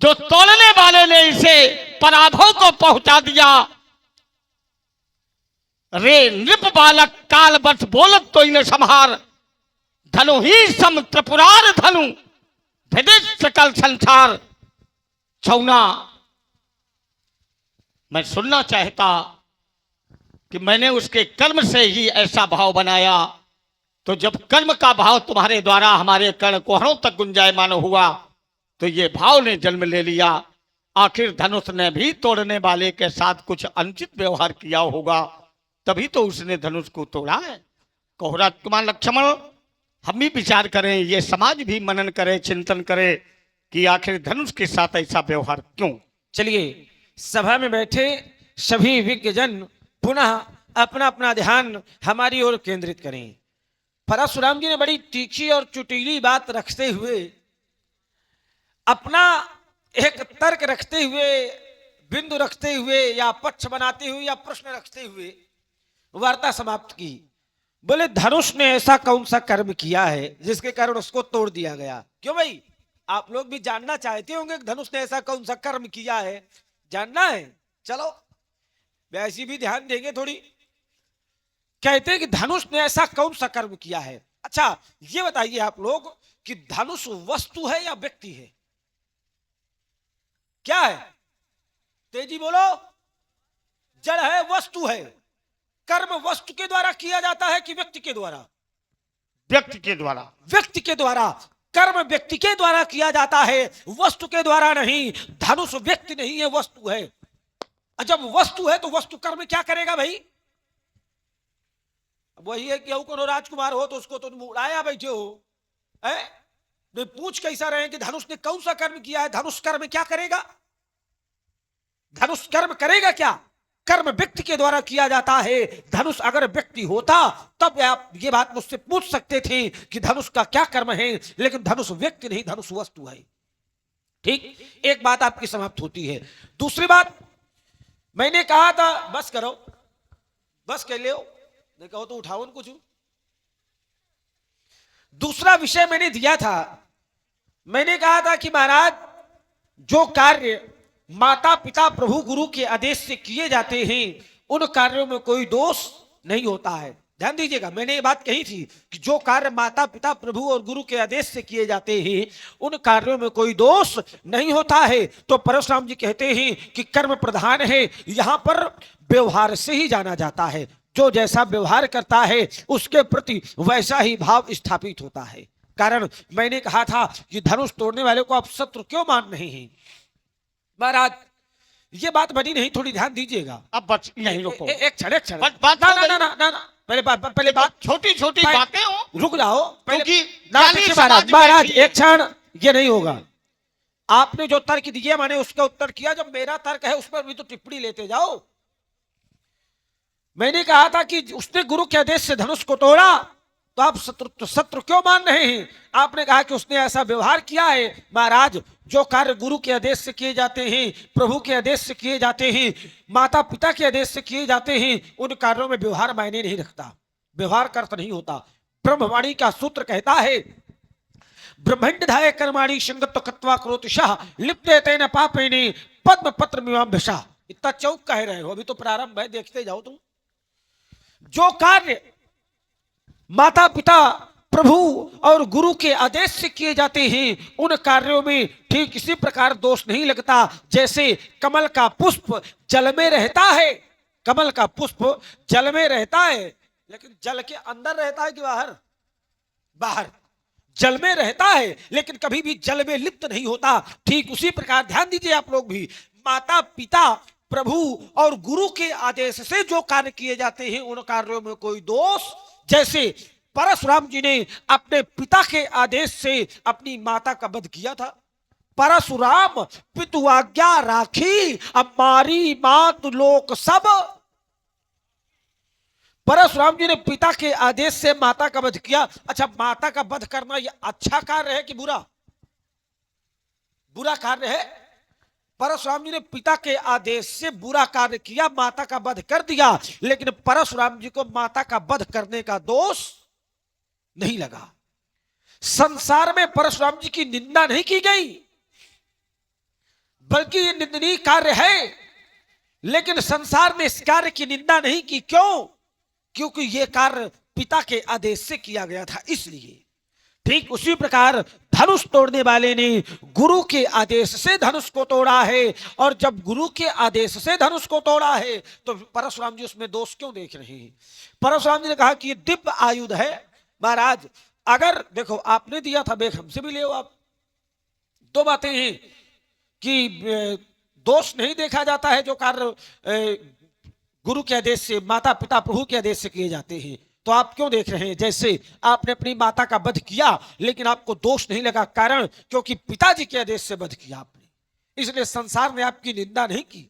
जो तोड़ने वाले ने इसे पराभव को पहुंचा दिया। रे नृप बालक काल बस बोलत तो इन संहार, धनु ही सम त्रिपुरार धनु विदित सकल संसार। छौना, मैं सुनना चाहता कि मैंने उसके कर्म से ही ऐसा भाव बनाया, तो जब कर्म का भाव तुम्हारे द्वारा हमारे कर्ण कोहरों तक गुंजायमान हुआ तो ये भाव ने जन्म ले लिया। आखिर धनुष ने भी तोड़ने वाले के साथ कुछ अनुचित व्यवहार किया होगा, तभी तो उसने धनुष को तोड़ा है। कोहरा कुमार लक्ष्मण, हम भी विचार करें, ये समाज भी मनन करे, चिंतन करे कि आखिर धनुष के साथ ऐसा व्यवहार क्यों। चलिए सभा में बैठे सभी विज्ञजन पुनः अपना अपना ध्यान हमारी ओर केंद्रित करें। परशुराम जी ने बड़ी तीखी और चुटीली बात रखते हुए, अपना एक तर्क रखते हुए, बिंदु रखते हुए या पक्ष बनाते हुए या प्रश्न रखते हुए वार्ता समाप्त की। बोले धनुष ने ऐसा कौन सा कर्म किया है जिसके कारण उसको तोड़ दिया गया। क्यों भाई, आप लोग भी जानना चाहते होंगे कि धनुष ने ऐसा कौन सा कर्म किया है, जानना है। चलो वैसे भी ध्यान देंगे थोड़ी। कहते हैं कि धनुष ने ऐसा कौन सा कर्म किया है। अच्छा ये बताइए आप लोग कि धनुष वस्तु है या व्यक्ति है? क्या है? तेजी बोलो। जड़ है, वस्तु है। कर्म वस्तु के द्वारा किया जाता है कि व्यक्ति के द्वारा? व्यक्ति के द्वारा। व्यक्ति के द्वारा। कर्म व्यक्ति के द्वारा किया जाता है, वस्तु के द्वारा नहीं। धनुष व्यक्ति नहीं है, वस्तु है। जब वस्तु है तो वस्तु कर्म क्या करेगा भाई? वही है कि कोनो राजकुमार हो तो उसको तो उड़ाया बैठे हो, है? पूछ कैसा रहे कि धनुष ने कौन सा कर्म किया है? धनुष कर्म क्या करेगा? धनुष कर्म करेगा क्या? कर्म व्यक्ति के द्वारा किया जाता है। धनुष अगर व्यक्ति होता तब आप ये बात मुझसे पूछ सकते थे कि धनुष का क्या कर्म है, लेकिन धनुष व्यक्ति नहीं, धनुष वस्तु है। ठीक, एक बात आपकी समाप्त होती है। दूसरी बात, मैंने कहा था बस करो, बस कर लो, नहीं कहो तो उठाओ कुछ। दूसरा विषय मैंने दिया था, मैंने कहा था कि महाराज जो कार्य माता पिता प्रभु गुरु के आदेश से किए जाते हैं उन कार्यों में कोई दोष नहीं होता है। ध्यान दीजिएगा, मैंने ये बात कही थी कि जो कार्य माता पिता प्रभु और गुरु के आदेश से किए जाते हैं उन कार्यों में कोई दोष नहीं होता है। तो परशुराम जी कहते हैं कि कर्म प्रधान है, यहां पर व्यवहार से ही जाना जाता है। जो जैसा व्यवहार करता है उसके प्रति वैसा ही भाव स्थापित होता है। कारण मैंने कहा था कि धनुष तोड़ने वाले को आप शत्रु क्यों मान रहे हैं। महाराज ये बात बनी नहीं, थोड़ी ध्यान दीजिएगा। अब बच यहीं रुको। एक क्षण बात ना ना ना ना ना, पहले बात छोटी छोटी बातें हो, रुक जाओ क्योंकि महाराज एक क्षण, ये नहीं होगा। आपने जो तर्क दिया मैंने उसका उत्तर किया, जब मेरा तर्क है उस पर भी तो टिप्पणी लेते जाओ। मैंने कहा था कि उसने गुरु के आदेश से धनुष को तोड़ा तो आप शत्रु क्यों मान रहे हैं? आपने कहा कि उसने ऐसा व्यवहार किया है। महाराज जो कार्य गुरु के आदेश से किए जाते हैं, प्रभु के आदेश से किए जाते हैं, माता पिता के आदेश से किए जाते हैं, उन कार्यों में व्यवहार मायने नहीं रखता, व्यवहार का अर्थ नहीं होता। ब्रह्मवाणी का सूत्र कहता है ब्रह्मण्यधाय कर्माणि संगत्व कत्वा करोतिशः लिप्ते तेन पापेन पद्म पत्र मीमांसा। इतना चौक कह रहे हो, अभी तो प्रारंभ है, देखते जाओ तुम। जो कार्य माता पिता प्रभु और गुरु के आदेश से किए जाते हैं उन कार्यों में ठीक इसी प्रकार दोष नहीं लगता जैसे कमल का पुष्प जल में रहता है। कमल का पुष्प जल में रहता है लेकिन जल के अंदर रहता है कि बाहर? बाहर। जल में रहता है लेकिन कभी भी जल में लिप्त नहीं होता। ठीक उसी प्रकार ध्यान दीजिए आप लोग भी, माता पिता प्रभु और गुरु के आदेश से जो कार्य किए जाते हैं उन कार्यों में कोई दोष, जैसे परशुराम जी ने अपने पिता के आदेश से अपनी माता का वध किया था। परशुराम पितु आज्ञा राखी हमारी मात लोक सब। परशुराम जी ने पिता के आदेश से माता का वध किया। अच्छा, माता का वध करना यह अच्छा कार्य है कि बुरा? बुरा कार्य है। परशुराम जी ने पिता के आदेश से बुरा कार्य किया, माता का वध कर दिया, लेकिन परशुराम जी को माता का वध करने का दोष नहीं लगा। संसार में परशुराम जी की निंदा नहीं की गई, बल्कि ये निंदनीय कार्य है, लेकिन संसार में इस कार्य की निंदा नहीं की। क्यों? क्योंकि ये कार्य पिता के आदेश से किया गया था, इसलिए। ठीक उसी प्रकार धनुष तोड़ने वाले ने गुरु के आदेश से धनुष को तोड़ा है, और जब गुरु के आदेश से धनुष को तोड़ा है तो परशुराम जी उसमें दोष क्यों देख रहे हैं? परशुराम जी ने कहा कि ये दिव्य आयुध है महाराज, अगर देखो आपने दिया था बेख, हमसे भी ले आप। दो बातें हैं कि दोष नहीं देखा जाता है जो कार्य गुरु के आदेश से, माता पिता प्रभु के आदेश से किए जाते हैं। तो आप क्यों देख रहे हैं? जैसे आपने अपनी माता का वध किया लेकिन आपको दोष नहीं लगा, कारण क्योंकि पिताजी के आदेश से वध किया आपने, इसलिए संसार ने आपकी निंदा नहीं की,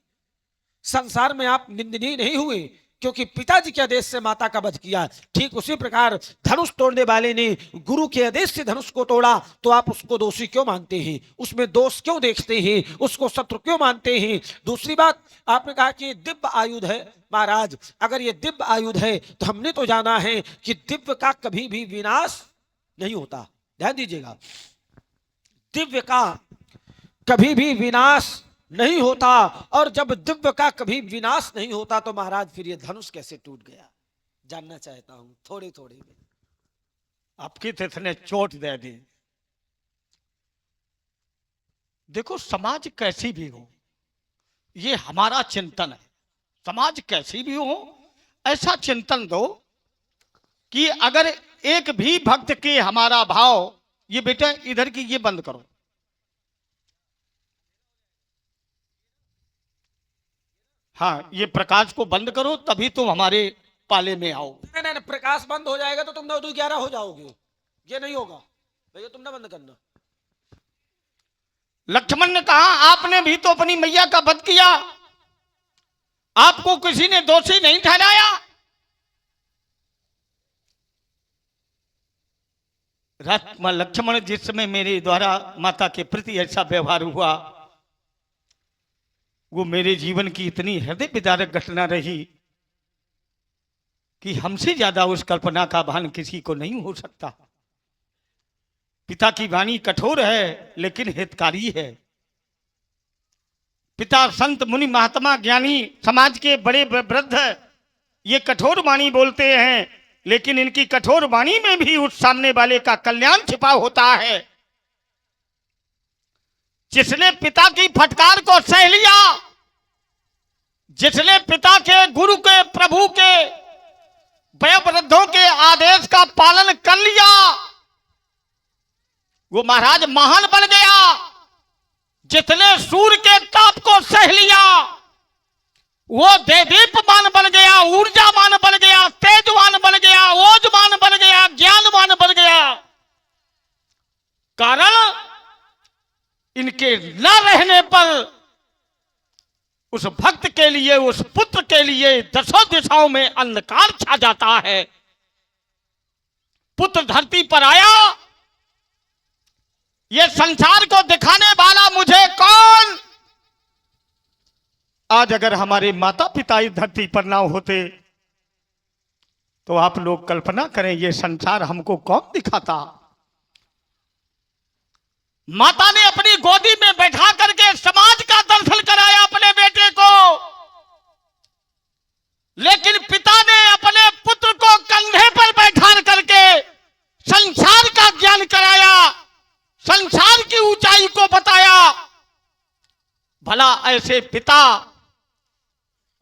संसार में आप निंदनीय नहीं हुए क्योंकि पिताजी के आदेश से माता का वध किया। ठीक उसी प्रकार धनुष तोड़ने वाले ने गुरु के आदेश से धनुष को तोड़ा, तो आप उसको दोषी क्यों मानते हैं? उसमें दोष क्यों देखते हैं? उसको शत्रु क्यों मानते हैं? दूसरी बात, आपने कहा कि दिव्य आयुध है। महाराज, अगर ये दिव्य आयुध है तो हमने तो जाना है कि दिव्य का कभी भी विनाश नहीं होता। ध्यान दीजिएगा, दिव्य का कभी भी विनाश नहीं होता, और जब दिव्य का कभी विनाश नहीं होता तो महाराज फिर ये धनुष कैसे टूट गया? जानना चाहता हूं थोड़े थोड़े में। आपकी तिथ ने चोट दे दी। देखो, समाज कैसी भी हो, ये हमारा चिंतन है। समाज कैसी भी हो, ऐसा चिंतन दो कि अगर एक भी भक्त के हमारा भाव, ये बेटा इधर की ये बंद करो, हाँ ये प्रकाश को बंद करो, तभी तुम हमारे पाले में आओ। नहीं, प्रकाश बंद हो जाएगा तो तुम 9-11 हो जाओगे, ये नहीं होगा भैया, तुम ना बंद करना। लक्ष्मण ने कहा, आपने भी तो अपनी मैया का वध किया, आपको किसी ने दोषी नहीं ठहराया। लक्ष्मण, जिस समय मेरे द्वारा माता के प्रति ऐसा व्यवहार हुआ, वो मेरे जीवन की इतनी हृदय विदारक घटना रही कि हमसे ज्यादा उस कल्पना का भान किसी को नहीं हो सकता। पिता की वाणी कठोर है लेकिन हितकारी है। पिता संत मुनि महात्मा ज्ञानी समाज के बड़े वृद्ध ये कठोर वाणी बोलते हैं, लेकिन इनकी कठोर वाणी में भी उस सामने वाले का कल्याण छिपा होता है। जिसने पिता की फटकार को सह लिया, जिसने पिता के, गुरु के, प्रभु के, वयोवृद्धों के आदेश का पालन कर लिया, वो महाराज महान बन गया। जितने सूर्य के ताप को सह लिया, वो देदीप्यमान बन गया, ऊर्जावान बन गया, तेजवान बन गया, ओजवान बन गया, ज्ञानवान बन गया। कारण इनके न रहने पर उस भक्त के लिए, उस पुत्र के लिए दसों दिशाओं में अंधकार छा जाता है। पुत्र धरती पर आया, ये संसार को दिखाने वाला मुझे कौन? आज अगर हमारे माता पिता इस धरती पर ना होते तो आप लोग कल्पना करें ये संसार हमको कौन दिखाता। माता ने अपनी गोदी में बैठा करके समाज का दर्शन कराया अपने बेटे को, लेकिन पिता ने अपने पुत्र को कंधे पर बैठा करके संसार का ज्ञान कराया, संसार की ऊंचाई को बताया। भला ऐसे पिता,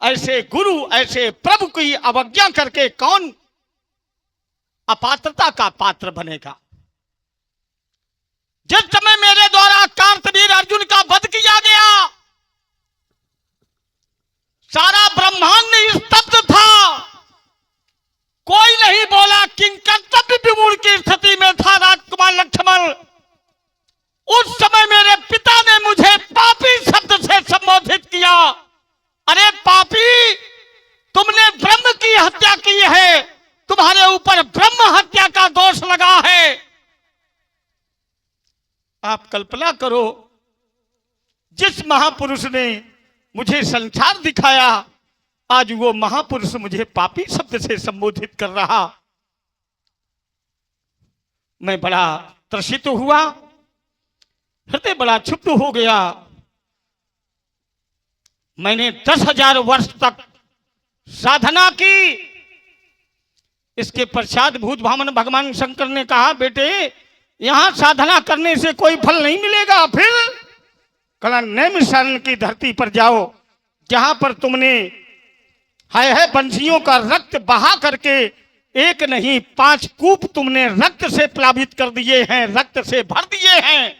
ऐसे गुरु, ऐसे प्रभु की अवज्ञा करके कौन अपात्रता का पात्र बनेगा? जिस समय मेरे द्वारा कार्तवीर अर्जुन का वध किया गया, सारा ब्रह्मांड स्तब्ध था, कोई नहीं बोला। किंकर्तव्य विमूढ़ की स्थिति में था राजकुमार लक्ष्मण। उस समय मेरे पिता ने मुझे पापी शब्द से संबोधित किया। अरे पापी, तुमने ब्रह्म की हत्या की है, तुम्हारे ऊपर ब्रह्म हत्या का दोष लगा है। आप कल्पना करो, जिस महापुरुष ने मुझे संसार दिखाया, आज वो महापुरुष मुझे पापी शब्द से संबोधित कर रहा। मैं बड़ा त्रसित हुआ, हृदय बड़ा क्षुब्ध हो गया। मैंने 10,000 वर्ष तक साधना की, इसके पश्चात भूत भामन भगवान शंकर ने कहा, बेटे यहां साधना करने से कोई फल नहीं मिलेगा। फिर कला नैमिषारण्य की धरती पर जाओ, जहां पर तुमने है बंशियों का रक्त बहा करके एक नहीं 5 कूप तुमने रक्त से प्लावित कर दिए हैं, रक्त से भर दिए हैं।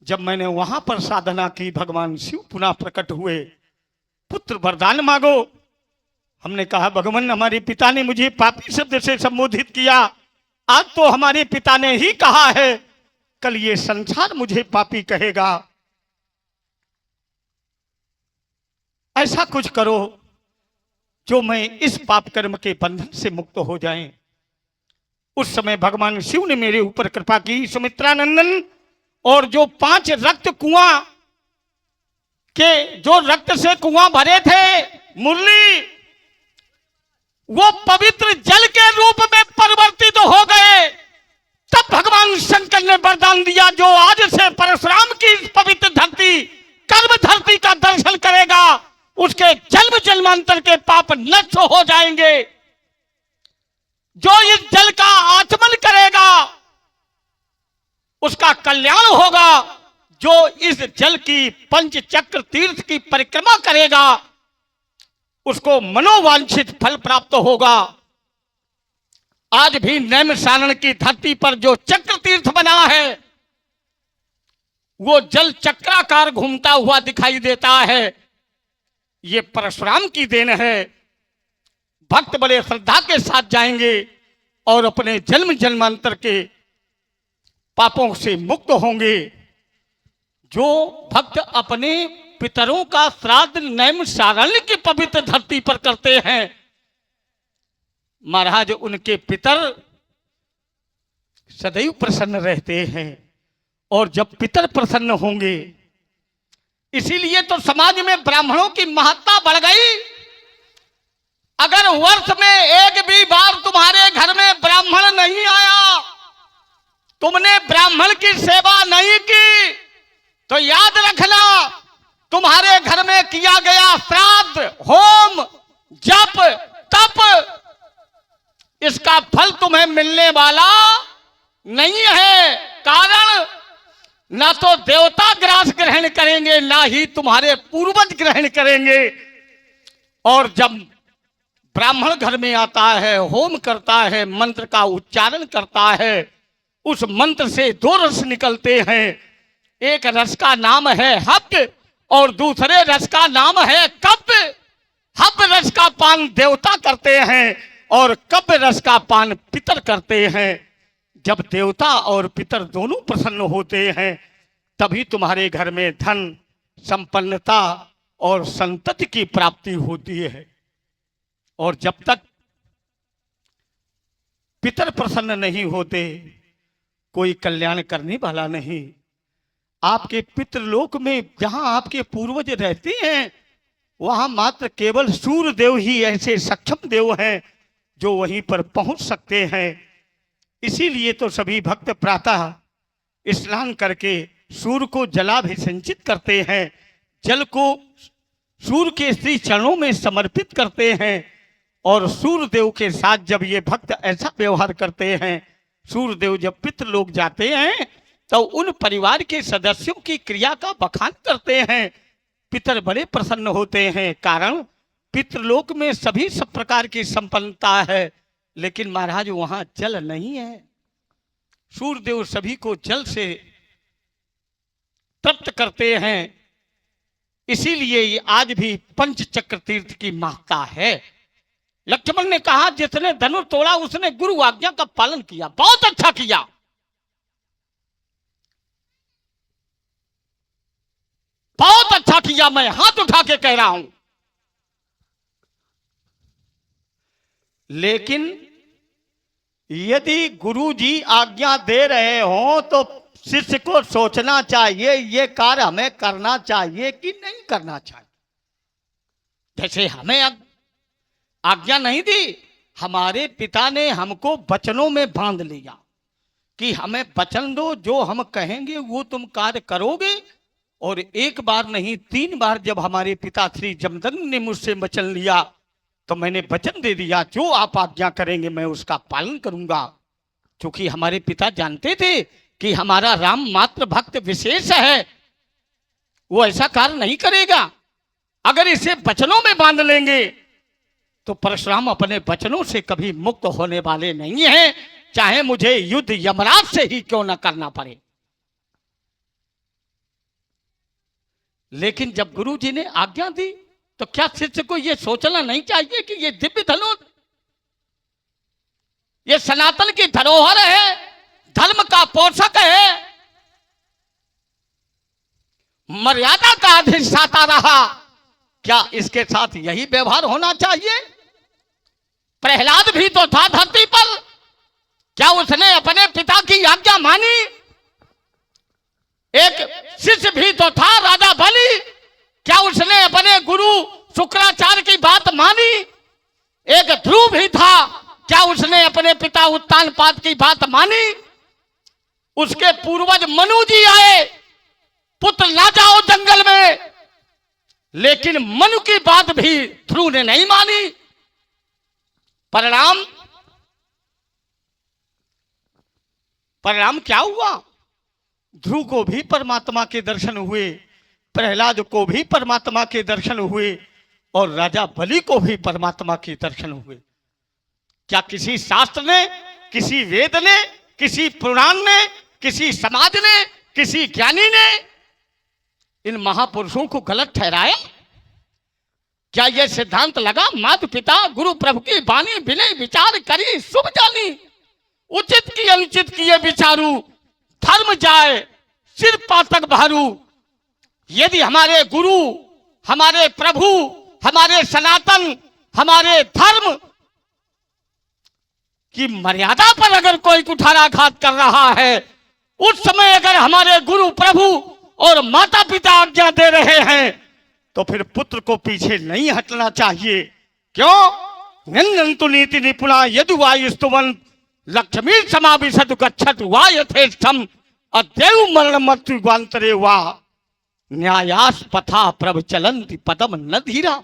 जब मैंने वहां पर साधना की, भगवान शिव पुनः प्रकट हुए, पुत्र वरदान मांगो। हमने कहा, भगवान हमारे पिता ने मुझे पापी शब्द से संबोधित किया, आज तो हमारे पिता ने ही कहा है कल ये संसार मुझे पापी कहेगा। ऐसा कुछ करो जो मैं इस पाप कर्म के बंधन से मुक्त हो जाएं। उस समय भगवान शिव ने मेरे ऊपर कृपा की, सुमित्रानंदन, और जो 5 रक्त कुआं के जो रक्त से कुआं भरे थे मुरली, वो पवित्र जल के रूप में परिवर्तित हो गए। तब भगवान शंकर ने वरदान दिया, जो आज से परशुराम की पवित्र धरती कर्म धरती का दर्शन करेगा, उसके जन्म जन्मांतर के पाप नष्ट हो जाएंगे। जो इस जल का आचमन करेगा उसका कल्याण होगा। जो इस जल की पंचचक्र तीर्थ की परिक्रमा करेगा उसको मनोवांछित फल प्राप्त होगा। आज भी नैमिषारण्य की धरती पर जो चक्र तीर्थ बना है वो जल चक्राकार घूमता हुआ दिखाई देता है। ये परशुराम की देन है। भक्त बड़े श्रद्धा के साथ जाएंगे और अपने जन्म जन्मांतर के पापों से मुक्त होंगे। जो भक्त अपने पितरों का श्राद्ध नैमिषारण्य की पवित्र धरती पर करते हैं, महाराज उनके पितर सदैव प्रसन्न रहते हैं। और जब पितर प्रसन्न होंगे, इसीलिए तो समाज में ब्राह्मणों की महत्ता बढ़ गई। अगर वर्ष में एक भी बार तुम्हारे घर में ब्राह्मण नहीं आया, तुमने ब्राह्मण की सेवा नहीं की, तो याद रखना तुम्हारे घर में किया गया श्राद्ध, होम, जप, तप, इसका फल तुम्हें मिलने वाला नहीं है। कारण ना तो देवता ग्रास ग्रहण करेंगे, ना ही तुम्हारे पूर्वज ग्रहण करेंगे। और जब ब्राह्मण घर में आता है, होम करता है, मंत्र का उच्चारण करता है, उस मंत्र से 2 रस निकलते हैं। एक रस का नाम है हव्य और दूसरे रस का नाम है कव्य। हव्य रस का पान देवता करते हैं और कव्य रस का पान पितर करते हैं। जब देवता और पितर दोनों प्रसन्न होते हैं, तभी तुम्हारे घर में धन, संपन्नता और संतति की प्राप्ति होती है। और जब तक पितर प्रसन्न नहीं होते, कोई कल्याण करने वाला नहीं। आपके पितृलोक में जहां आपके पूर्वज रहते हैं, वहां मात्र केवल सूर्य देव ही ऐसे सक्षम देव हैं जो वहीं पर पहुंच सकते हैं। इसीलिए तो सभी भक्त प्रातः स्नान करके सूर्य को जलाभिषेचित करते हैं, जल को सूर्य के श्री चरणों में समर्पित करते हैं। और सूर्य देव के साथ जब ये भक्त ऐसा व्यवहार करते हैं, सूर्य देव जब पितृलोक जाते हैं तो उन परिवार के सदस्यों की क्रिया का बखान करते हैं। पितर बड़े प्रसन्न होते हैं। कारण पितृलोक में सभी सब प्रकार की संपन्नता है, लेकिन महाराज वहां जल नहीं है। सूर्यदेव सभी को जल से तृप्त करते हैं। इसीलिए ये आज भी पंचचक्र तीर्थ की महत्ता है। लक्ष्मण ने कहा, जिसने धनुष तोड़ा उसने गुरु आज्ञा का पालन किया, बहुत अच्छा किया। बहुत अच्छा किया, मैं हाथ उठा के कह रहा हूं। लेकिन यदि गुरु जी आज्ञा दे रहे हो तो शिष्य को सोचना चाहिए ये कार्य हमें करना चाहिए कि नहीं करना चाहिए। जैसे हमें आज्ञा नहीं दी, हमारे पिता ने हमको वचनों में बांध लिया कि हमें वचन दो, जो हम कहेंगे वो तुम कार्य करोगे। और एक बार नहीं 3 बार जब हमारे पिता श्री जमदग्नि ने मुझसे वचन लिया तो मैंने वचन दे दिया, जो आप आज्ञा करेंगे मैं उसका पालन करूंगा। क्योंकि हमारे पिता जानते थे कि हमारा राम मात्र भक्त विशेष है, वो ऐसा कार्य नहीं करेगा। अगर इसे वचनों में बांध लेंगे तो परशुराम अपने वचनों से कभी मुक्त होने वाले नहीं हैं, चाहे मुझे युद्ध यमराज से ही क्यों न करना पड़े। लेकिन जब गुरु जी ने आज्ञा दी तो क्या शिष्य को यह सोचना नहीं चाहिए कि यह दिव्य धनुष, यह सनातन की धरोहर है, धर्म का पोषक है, मर्यादा का अधिष्ठाता रहा, क्या इसके साथ यही व्यवहार होना चाहिए? प्रहलाद भी तो था धरती पर, क्या उसने अपने पिता की आज्ञा मानी? एक शिष्य भी तो था राजा बलि, क्या उसने अपने गुरु शुक्राचार्य की बात मानी? एक ध्रुव भी था, क्या उसने अपने पिता उत्तानपाद की बात मानी? उसके पूर्वज मनु जी आए, पुत्र ना जाओ जंगल में, लेकिन मनु की बात भी ध्रुव ने नहीं मानी। परिणाम क्या हुआ? ध्रुव को भी परमात्मा के दर्शन हुए, प्रहलाद को भी परमात्मा के दर्शन हुए, और राजा बलि को भी परमात्मा के दर्शन हुए। क्या किसी शास्त्र ने, किसी वेद ने, किसी पुराण ने, किसी समाज ने, किसी ज्ञानी ने इन महापुरुषों को गलत ठहराया? क्या यह सिद्धांत लगा, माता पिता गुरु प्रभु की वाणी विनय विचार करी शुभ जानी, उचित की अनुचित किए विचारू, धर्म जाए सिर पातक भारू। यदि हमारे गुरु, हमारे प्रभु, हमारे सनातन, हमारे धर्म की मर्यादा पर अगर कोई कुठाराघात कर रहा है, उस समय अगर हमारे गुरु प्रभु और माता पिता आज्ञा दे रहे हैं, तो फिर पुत्र को पीछे नहीं हटना चाहिए। क्यों? नंदन्तु नीति निपुणा यदु वायुस्तुवन लक्ष्मी समाविशतु गच्छतु वा यथेष्टम अद्यैव मरण मृत्यु ग्वांतरे वा न्यायास पथा प्रभ चलंति पदम न धीरा।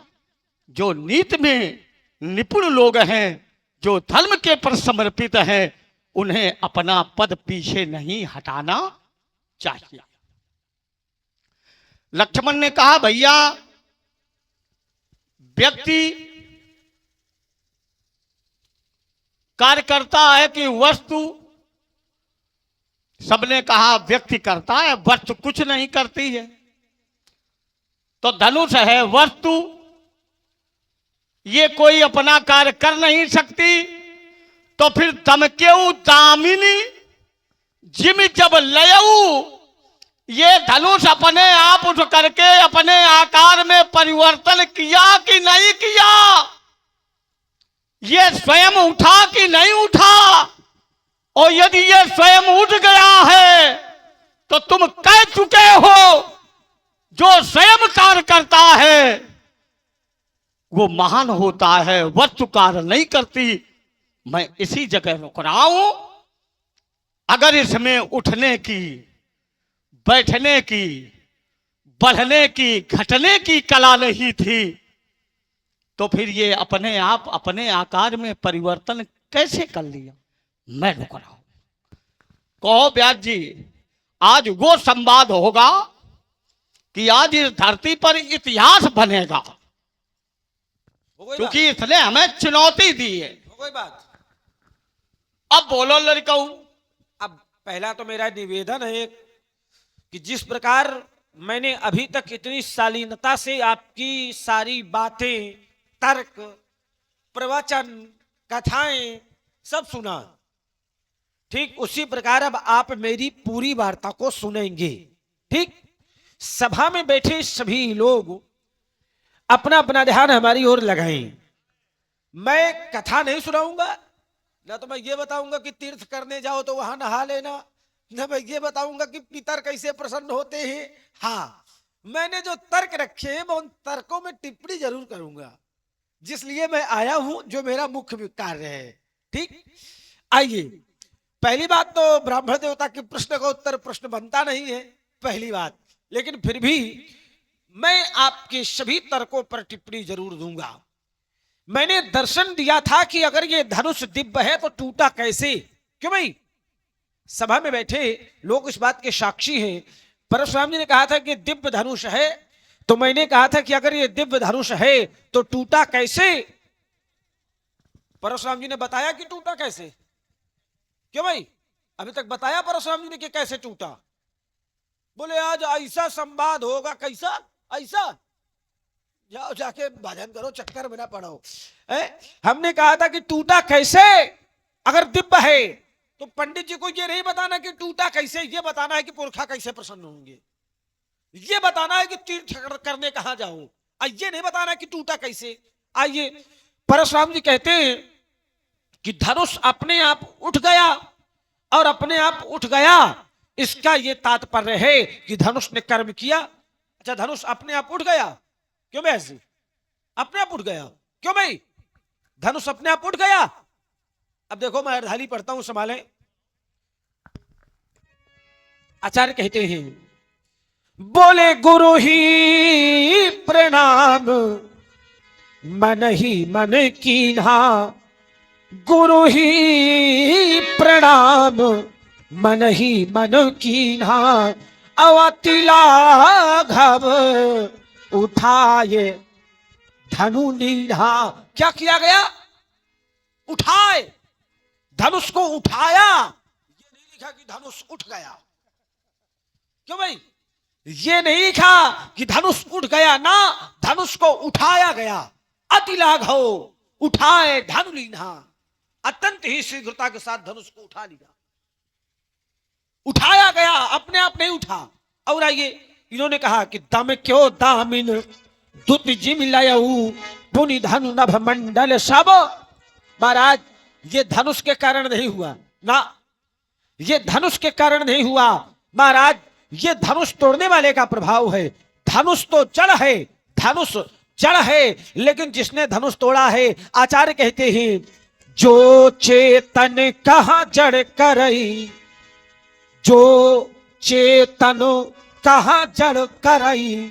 जो नीति में निपुण लोग हैं, जो धर्म के पर समर्पित हैं, उन्हें अपना पद पीछे नहीं हटाना चाहिए। लक्ष्मण ने कहा, भैया व्यक्ति कार्य करता है कि वस्तु? सबने कहा व्यक्ति करता है, वस्तु कुछ नहीं करती है। तो धनुष है वस्तु, ये कोई अपना कार्य कर नहीं सकती, तो फिर दमकेऊ दामिनी जिम जब लयऊ, ये धनुष अपने आप उठ करके अपने आकार में परिवर्तन किया कि नहीं किया? ये स्वयं उठा कि नहीं उठा? और यदि ये स्वयं उठ गया है तो तुम कह चुके हो, जो स्वयं कार्य करता है वो महान होता है, वस्तु कार्य नहीं करती। मैं इसी जगह रुक रहा हूं। अगर इसमें उठने की, बैठने की, बढ़ने की, घटने की कला नहीं थी, तो फिर ये अपने आप अपने आकार में परिवर्तन कैसे कर लिया? मैं रुक रहा हूं। कहो व्यास जी, आज वो संवाद होगा कि आज इस धरती पर इतिहास बनेगा, क्योंकि इसने हमें चुनौती दी है। कोई बात। अब बोलो लड़काऊ। अब पहला तो मेरा निवेदन है कि जिस प्रकार मैंने अभी तक इतनी शालीनता से आपकी सारी बातें, तर्क, प्रवचन, कथाएं सब सुना, ठीक उसी प्रकार अब आप मेरी पूरी वार्ता को सुनेंगे। ठीक, सभा में बैठे सभी लोग अपना अपना ध्यान हमारी ओर लगाएं। मैं कथा नहीं सुनाऊंगा, ना तो मैं ये बताऊंगा कि तीर्थ करने जाओ तो वहां नहा लेना, ना मैं ये बताऊंगा कि पितर कैसे प्रसन्न होते हैं। हाँ, मैंने जो तर्क रखे हैं मैं उन तर्कों में टिप्पणी जरूर करूंगा, जिसलिए मैं आया हूं, जो मेरा मुख्य कार्य है। ठीक, आइए। पहली बात तो ब्राह्मण देवता के प्रश्न का उत्तर प्रश्न बनता नहीं है, पहली बात, लेकिन फिर भी मैं आपके सभी तर्कों पर टिप्पणी जरूर दूंगा। मैंने दर्शन दिया था कि अगर ये धनुष दिव्य है तो टूटा कैसे। क्यों भाई, सभा में बैठे लोग इस बात के साक्षी हैं। परशुराम जी ने कहा था कि दिव्य धनुष है, तो मैंने कहा था कि अगर ये दिव्य धनुष है तो टूटा कैसे। परशुराम जी ने बताया कि टूटा कैसे। क्यों भाई, अभी तक बताया परशुराम जी ने कि कैसे टूटा। बोले आज ऐसा संवाद होगा। कैसा? ऐसा जाओ जाके भजन करो, चक्कर में ना पड़ो। हमने कहा था कि टूटा कैसे। अगर दिव्य है तो पंडित जी को ये नहीं बताना कि टूटा कैसे, ये बताना है कि पुरखा कैसे प्रसन्न होंगे, ये बताना है कि तीर्थ करने कहां जाऊं, ये नहीं बताना कि टूटा कैसे। आइए, परशुराम जी कहते हैं कि धनुष अपने आप उठ गया, और अपने आप उठ गया इसका ये तात्पर्य है कि धनुष ने कर्म किया। अच्छा, धनुष अपने आप उठ गया। क्यों भाई, ऐसे अपने आप उठ गया। क्यों भाई, धनुष अपने आप उठ गया। अब देखो, मैं अर्धाली पढ़ता हूं, संभाले। आचार्य कहते हैं, बोले गुरु ही प्रणाम मन ही मन कीन्हा, गुरु ही प्रणाम मन ही मन कीन्हा, अवतिला घब उठाए धनु लीन्हा। क्या किया गया? उठाए, धनुष को उठाया। ये नहीं लिखा कि धनुष उठ गया। क्यों भाई, ये नहीं लिखा कि धनुष उठ गया ना, धनुष को उठाया गया। अति लाघव उठाए धनु लीन्हा, अत्यंत ही शीघ्रता के साथ धनुष को उठा लिया। उठाया गया, अपने आप नहीं उठा। और आइए, इन्होंने कहा कि दम क्यों दामिन दुत जिम लयऊ पुनि धनु नभ मंडल सब। महाराज, ये धनुष के कारण नहीं हुआ ना, ये धनुष के कारण नहीं हुआ महाराज, ये धनुष तोड़ने वाले का प्रभाव है। धनुष तो जड़ है, धनुष जड़ है, लेकिन जिसने धनुष तोड़ा है, आचार्य कहते हैं, जो चेतन कहां जड़ करई, जो चेतन कहां जड़ करई,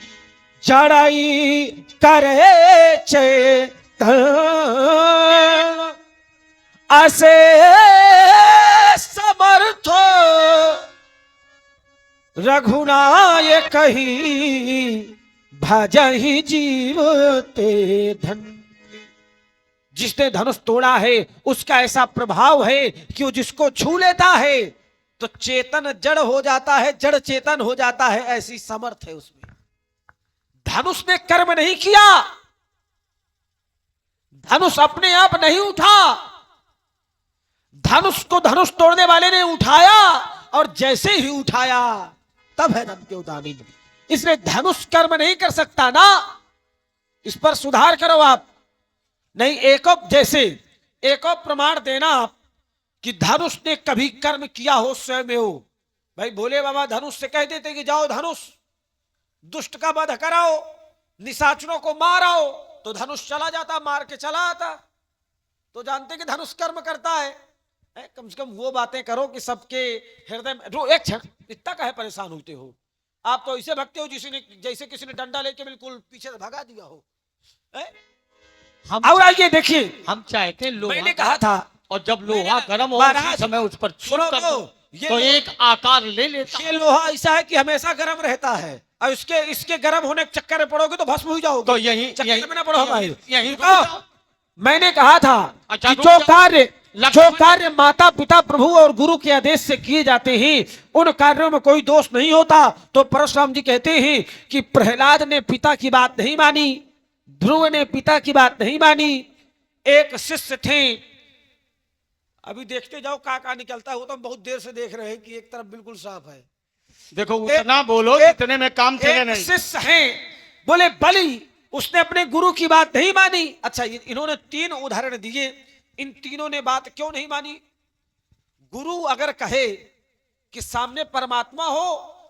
जड़ई करे चेतन, असे समर्थ रघुनायक ही भजहि जीव ते धन। जिसने धनुष तोड़ा है उसका ऐसा प्रभाव है कि वो जिसको छू लेता है तो चेतन जड़ हो जाता है, जड़ चेतन हो जाता है। ऐसी समर्थ है उसमें। धनुष ने कर्म नहीं किया, धनुष अपने आप नहीं उठा, धनुष को धनुष तोड़ने वाले ने उठाया, और जैसे ही उठाया तब है दम क्यों दामिन। इसलिए धनुष कर्म नहीं कर सकता ना, इस पर सुधार करो आप। नहीं, एकोप जैसे एकोप प्रमाण देना आप कि धनुष ने कभी कर्म किया हो स्वयं हो। भाई भोले बाबा धनुष से कह देते कि जाओ धनुष दुष्ट का वध कराओ, निशाचरों को मारो, तो धनुष चला जाता, मार के चला आता। तो जानते कि धनुष कर्म करता है। कम से कम वो बातें करो कि सबके हृदय में। एक क्षण, इतना काहे परेशान होते हो आप? तो ऐसे भगते हो जैसे किसी ने डंडा लेके बिल्कुल पीछे से भगा दिया हो। और आइए देखिए, हम चाहते हैं लोहा, मैंने कहा था, और जब लोहा गर्म हो महाराज, उसी समय उस पर सुनो छूट कर तो, दो, तो एक आकार ले लेता। ये लोहा ऐसा है कि हमेशा गर्म रहता है, और इसके गर्म होने के चक्कर में पड़ोगे तो भस्म हो जाओगे। तो यही चक्कर में ना पड़ो भाई। यही मैंने कहा था अच्छा, कि जो कार्य माता पिता प्रभु और गुरु के आदेश से किए जाते हैं उन कार्यों में कोई दोष नहीं होता। तो परशुराम जी कहते हैं कि प्रहलाद ने पिता की बात नहीं मानी, ध्रुव ने पिता की बात नहीं मानी। एक शिष्य थे, अभी देखते जाओ का निकलता है, वो तो हम बहुत देर से देख रहे हैं कि एक तरफ बिल्कुल साफ है। देखो, उतना बोलो जितने में काम चले नहीं। शिष्य हैं, बोले बलि, उसने अपने गुरु की बात नहीं मानी। अच्छा, इन्होंने 3 उदाहरण दिए, इन तीनों ने बात क्यों नहीं मानी? गुरु अगर कहे कि सामने परमात्मा हो,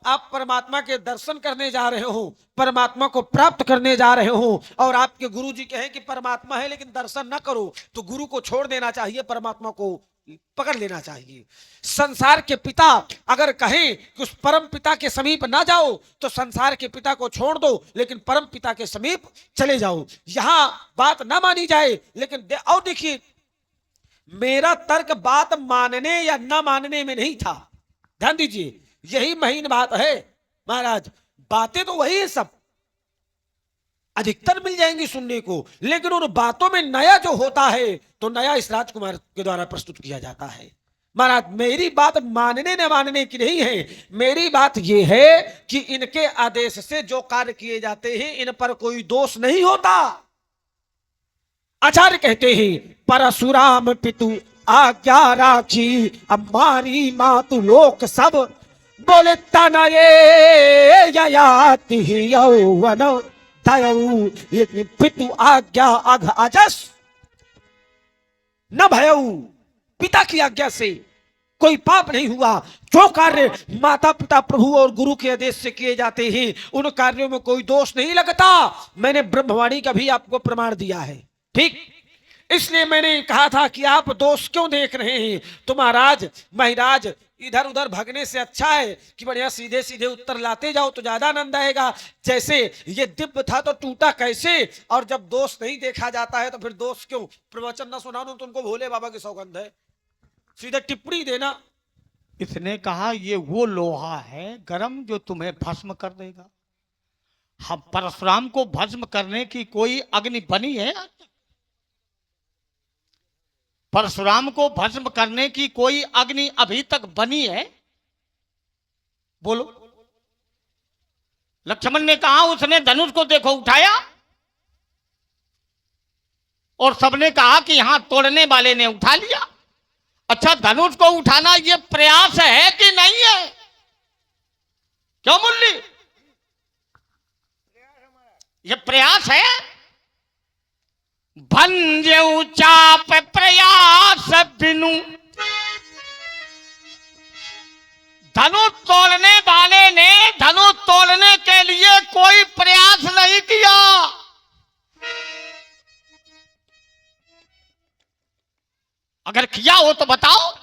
आप परमात्मा के दर्शन करने जा रहे हो, परमात्मा को प्राप्त करने जा रहे हो, और आपके गुरु जी कहे कि परमात्मा है लेकिन दर्शन ना करो, तो गुरु को छोड़ देना चाहिए, परमात्मा को पकड़ लेना चाहिए। संसार के पिता अगर कहें कि उस परम पिता के समीप ना जाओ तो संसार के पिता को छोड़ दो, लेकिन परम पिता के समीप चले जाओ। यहां बात ना मानी जाए, लेकिन और देखिए, मेरा तर्क बात मानने या ना मानने में नहीं था, ध्यान दीजिए, यही महीन बात है महाराज। बातें तो वही है, सब अधिकतर मिल जाएंगी सुनने को, लेकिन उन बातों में नया जो होता है तो नया इस राजकुमार के द्वारा प्रस्तुत किया जाता है। महाराज मेरी बात मानने न मानने की नहीं है, मेरी बात यह है कि इनके आदेश से जो कार्य किए जाते हैं इन पर कोई दोष नहीं होता। आचार्य कहते हैं परशुराम पितु आज्ञा राखी, हमारी मातु लोक सब बोले तनये ययाति यौवन दयऊ, लेकिन पितु आज्ञा अघ अजस न भयऊ। पिता की आज्ञा से कोई पाप नहीं हुआ। जो कार्य माता पिता प्रभु और गुरु के आदेश से किए जाते हैं उन कार्यों में कोई दोष नहीं लगता। मैंने ब्रह्मवाणी का भी आपको प्रमाण दिया है, ठीक। इसलिए मैंने कहा था कि आप दोष क्यों देख रहे हैं, तो महाराज इधर उधर भगने से अच्छा है कि बढ़िया सीधे सीधे उत्तर लाते जाओ तो ज्यादा आनंद आएगा। जैसे ये दिव्य था तो टूटा कैसे, और जब दोष नहीं देखा जाता है तो फिर दोष क्यों। प्रवचन ना सुनाओ तो उनको भोले बाबा की सौगंध है, सीधे टिप्पणी देना। इसने कहा ये वो लोहा है गरम जो तुम्हें भस्म कर देगा। हम परशुराम को भस्म करने की कोई अग्नि बनी है? परशुराम को भस्म करने की कोई अग्नि अभी तक बनी है? बोलो। लक्ष्मण ने कहा उसने धनुष को देखो उठाया, और सबने कहा कि यहां तोड़ने वाले ने उठा लिया। अच्छा, धनुष को उठाना यह प्रयास है कि नहीं है? क्यों मुरली, यह प्रयास है? भंजऊ चाप प्रयास बिनु, धनुष तोड़ने वाले ने धनुष तोड़ने के लिए कोई प्रयास नहीं किया। अगर किया हो तो बताओ।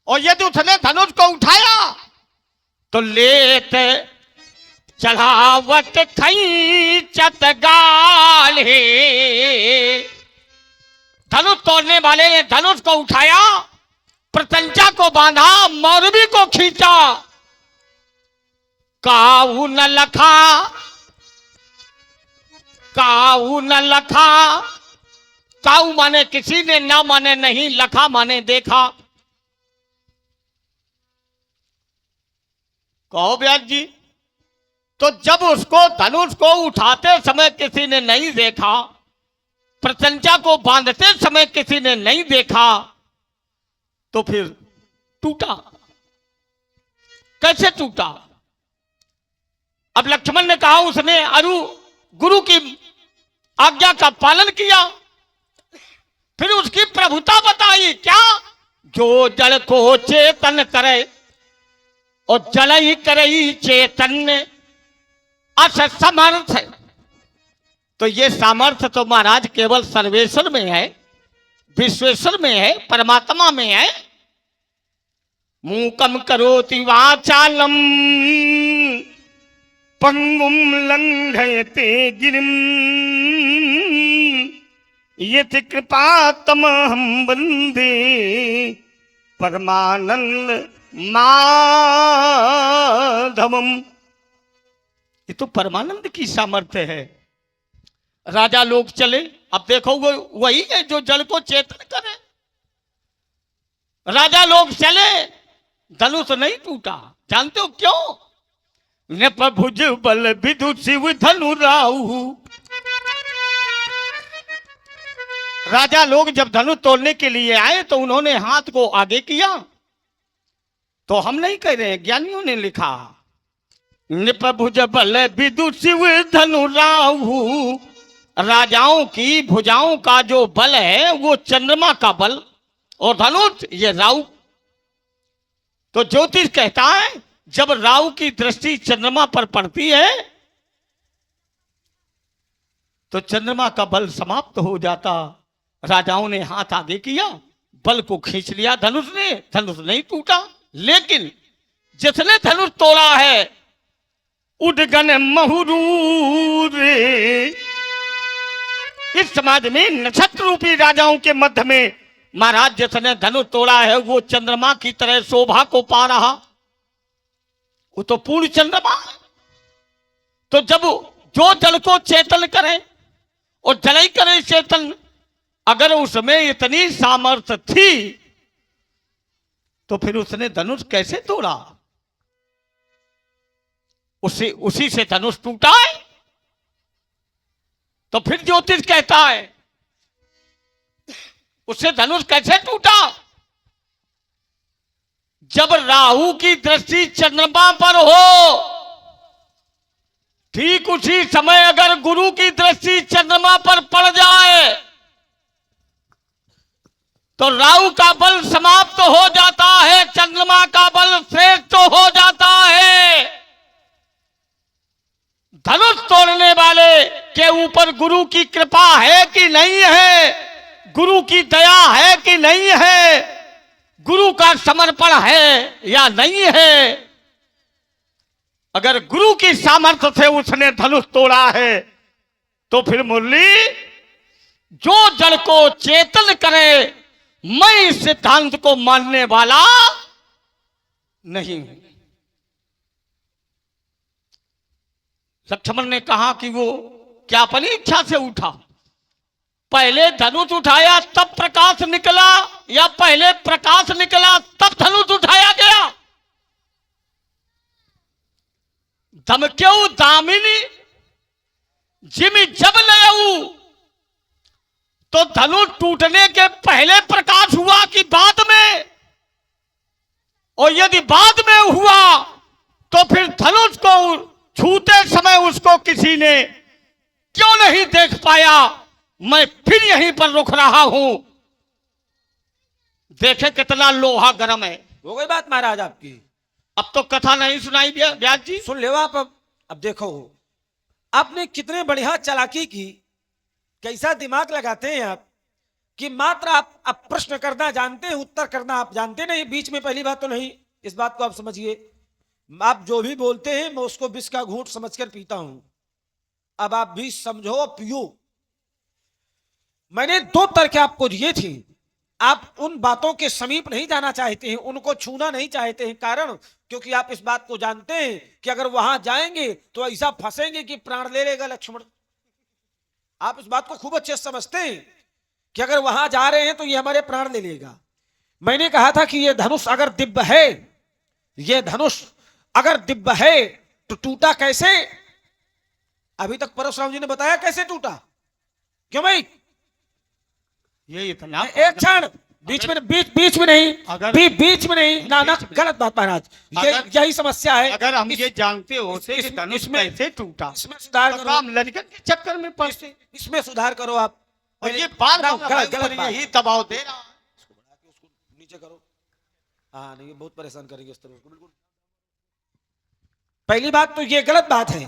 और यदि उसने धनुष को उठाया तो लेत चढ़ावत खींचत गाल है। धनुष तोड़ने वाले ने धनुष को उठाया, प्रतंचा को बांधा, मौरवी को खींचा। काऊ न लखा, काऊ न लखा। काऊ माने किसी ने, ना माने नहीं, लखा माने देखा। कहो व्यास जी, तो जब उसको धनुष को उठाते समय किसी ने नहीं देखा, प्रचंचा को बांधते समय किसी ने नहीं देखा, तो फिर टूटा कैसे टूटा? अब लक्ष्मण ने कहा उसने गुरु की आज्ञा का पालन किया, फिर उसकी प्रभुता बताई। क्या? जो जल को चेतन करे और जल ही करे चेतन अस समर्थ। तो ये सामर्थ्य तो महाराज केवल सर्वेश्वर में है, विश्वेश्वर में है, परमात्मा में है। मूकम करोति वाचालम पंगुम लंघयते गिरिम यति कृपा तमहम वंदे परमानंद माधवम। ये तो परमानंद की सामर्थ्य है। राजा लोग चले, अब देखो वो वही है जो जल को चेतन करे। राजा लोग चले, धनुष नहीं टूटा। जानते हो क्यों? न प्रभुज बल विदु शिव धनु राहु। राजा लोग जब धनुष तोड़ने के लिए आए तो उन्होंने हाथ को आगे किया। तो हम नहीं कह रहे, ज्ञानियों ने लिखा निपभुज बल विदु शिव धनु राहु। राजाओं की भुजाओं का जो बल है वो चंद्रमा का बल, और धनुष ये राहु। तो ज्योतिष कहता है जब राहु की दृष्टि चंद्रमा पर पड़ती है तो चंद्रमा का बल समाप्त हो जाता। राजाओं ने हाथ आगे किया, बल को खींच लिया धनुष ने, धनुष नहीं टूटा। लेकिन जिसने धनुष तोड़ा है उडगन महुरूर, इस समाज में नक्षत्र रूपी राजाओं के मध्य में महाराज जिसने धनुष तोड़ा है वो चंद्रमा की तरह शोभा को पा रहा, वो तो पूर्ण चंद्रमा है। तो जब जो जल को चेतन करे और जल ही करे चेतन, अगर उसमें इतनी सामर्थ्य थी तो फिर उसने धनुष कैसे तोड़ा? उसी से धनुष टूटा है। तो फिर ज्योतिष कहता है उससे धनुष कैसे टूटा? जब राहु की दृष्टि चंद्रमा पर हो, ठीक उसी समय अगर गुरु की दृष्टि चंद्रमा पर पड़ जाए तो राहु का बल समाप्त हो जाता है, चंद्रमा का बल श्रेष्ठ हो जाता है। धनुष तोड़ने वाले के ऊपर गुरु की कृपा है कि नहीं है, गुरु की दया है कि नहीं है, गुरु का समर्पण है या नहीं है। अगर गुरु की सामर्थ्य से उसने धनुष तोड़ा है तो फिर मुरली, जो जड़ को चेतन करे, मैं इस सिद्धांत को मानने वाला नहीं हूं। लक्ष्मण ने कहा कि वो क्या अपनी इच्छा से उठा? पहले धनुष उठाया तब प्रकाश निकला, या पहले प्रकाश निकला तब धनुष उठाया गया? धमक्यऊ दामिनी जिमि जब लयऊ, तो धनुष टूटने के पहले प्रकाश हुआ कि बाद में? और यदि बाद में हुआ तो फिर धनुष को छूते समय उसको किसी ने क्यों नहीं देख पाया? मैं फिर यहीं पर रुक रहा हूं। देखे कितना लोहा गर्म है। हो गई बात महाराज आपकी। अब तो कथा नहीं सुनाई व्यास जी। सुन ले आप। अब देखो आपने कितने बढ़िया चालाकी की, कैसा दिमाग लगाते हैं आप कि मात्र आप प्रश्न करना जानते हैं, उत्तर करना आप जानते नहीं। बीच में पहली बात तो नहीं, इस बात को आप समझिए। आप जो भी बोलते हैं मैं उसको विष का घूंट समझकर पीता हूं। अब आप भी समझो, पियो। मैंने दो तर्क आपको दिए थे, आप उन बातों के समीप नहीं जाना चाहते हैं, उनको छूना नहीं चाहते हैं। कारण क्योंकि आप इस बात को जानते हैं कि अगर वहां जाएंगे तो ऐसा फंसेंगे कि प्राण ले लेगा लक्ष्मण। आप इस बात को खूब अच्छे से समझते हैं कि अगर वहां जा रहे हैं तो ये हमारे प्राण ले लेगा। मैंने कहा था कि ये धनुष अगर दिव्य है, ये धनुष अगर दिव्य है तो टूटा कैसे? अभी तक परशुराम जी ने बताया कैसे टूटा। क्यों भाई? ये इतना एक क्षण बीच में नहीं, बीच में नहीं ना गलत बात महाराज। यही समस्या है। अगर हम ये जानते होते कि धनुष कैसे टूटा, इसमें सुधार तो करो। हम लड़कन के चक्कर में फंसे। इसमें सुधार करो आप। और ये बार गलत बात। यही दबाव दे रहा। उसको नीचे करो। हाँ नहीं, बहुत परेशान करेंगे इस तरह को। बिल्कुल पहली बात तो ये गलत बात है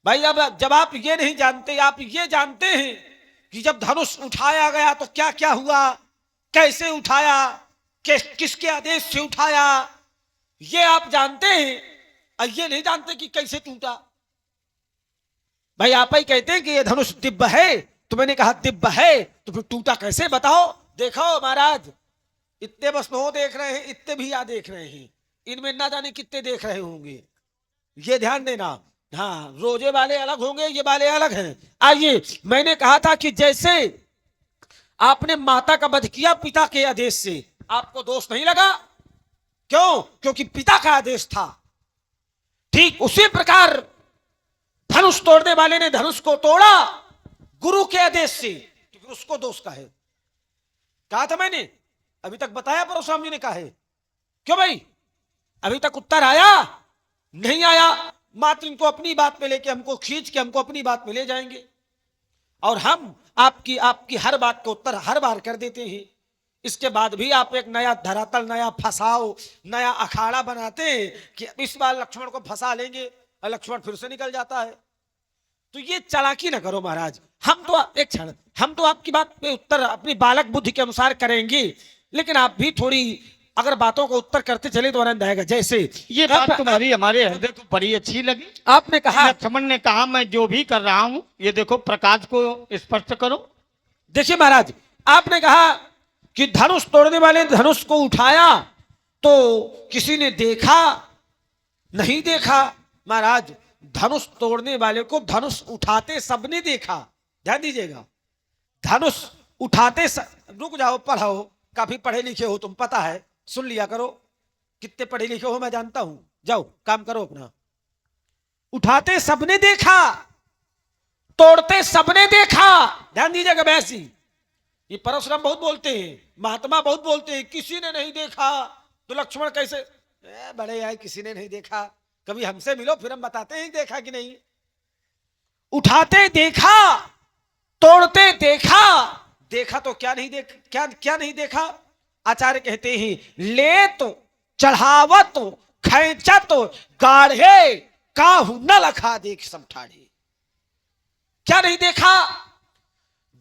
भाई। अब जब आप ये नहीं जानते, आप ये जानते हैं कि जब धनुष उठाया गया तो क्या क्या हुआ, कैसे उठाया, किसके आदेश से उठाया, ये आप जानते हैं। और ये नहीं जानते कि कैसे टूटा। भाई आप ही कहते हैं कि ये धनुष दिव्य है, तो मैंने कहा दिव्य है तो फिर टूटा कैसे बताओ। देखो महाराज, इतने बस नो देख रहे हैं, इतने भी या देख रहे हैं, इनमें ना जाने कितने देख रहे होंगे। ये ध्यान देना। हाँ, रोजे वाले अलग होंगे, ये वाले अलग हैं। आइए, मैंने कहा था कि जैसे आपने माता का वध किया पिता के आदेश से, आपको दोष नहीं लगा। क्यों? क्योंकि पिता का आदेश था। ठीक उसी प्रकार धनुष तोड़ने वाले ने धनुष को तोड़ा गुरु के आदेश से, तो फिर उसको दोष का है। कहा था मैंने, अभी तक बताया परशुराम जी ने कहा है। क्यों भाई? अभी तक उत्तर आया नहीं आया। मात्र इनको अपनी बात पे लेके, हमको खींच के हमको अपनी बात में ले जाएंगे और हम आपकी हर बात का उत्तर हर बार कर देते हैं। इसके बाद भी आप एक नया धरातल, नया फसाओ, नया अखाड़ा बनाते हैं कि इस बार लक्ष्मण को फंसा लेंगे और लक्ष्मण फिर से निकल जाता है। तो ये चालाकी ना करो महाराज। हम तो एक क्षण, हम तो आपकी बात पे उत्तर अपनी बालक बुद्धि के अनुसार करेंगे लेकिन आप भी थोड़ी अगर बातों को उत्तर करते चले तो आनंद आएगा। जैसे ये बात तुम्हारी हमारे हृदय को बड़ी अच्छी लगी। आपने कहा, लक्ष्मण ने कहा मैं जो भी कर रहा हूं ये देखो प्रकाश को स्पष्ट करो। देखिए महाराज, आपने कहा कि धनुष तोड़ने वाले ने धनुष को उठाया तो किसी ने देखा नहीं देखा। महाराज, धनुष तोड़ने वाले को धनुष उठाते सबने देखा। ध्यान दीजिएगा, धनुष उठाते रुक जाओ, पढ़ाओ, काफी पढ़े लिखे हो तुम, पता है, सुन लिया करो। कितने पढ़े लिखे हो मैं जानता हूं, जाओ काम करो अपना। उठाते सबने देखा, तोड़ते सबने देखा। ध्यान दीजिएगा व्यास जी, ये परशुराम बहुत बोलते हैं, महात्मा बहुत बोलते हैं, किसी ने नहीं देखा। तो लक्ष्मण कैसे बड़े आए, किसी ने नहीं देखा, कभी हमसे मिलो फिर हम बताते हैं देखा कि नहीं। उठाते देखा, तोड़ते देखा, देखा तो क्या नहीं क्या नहीं देखा। आचार्य कहते हैं ले तो चढ़ावत खैंचत गाढ़े काहू न लखा देख सब ठाड़े। क्या नहीं देखा?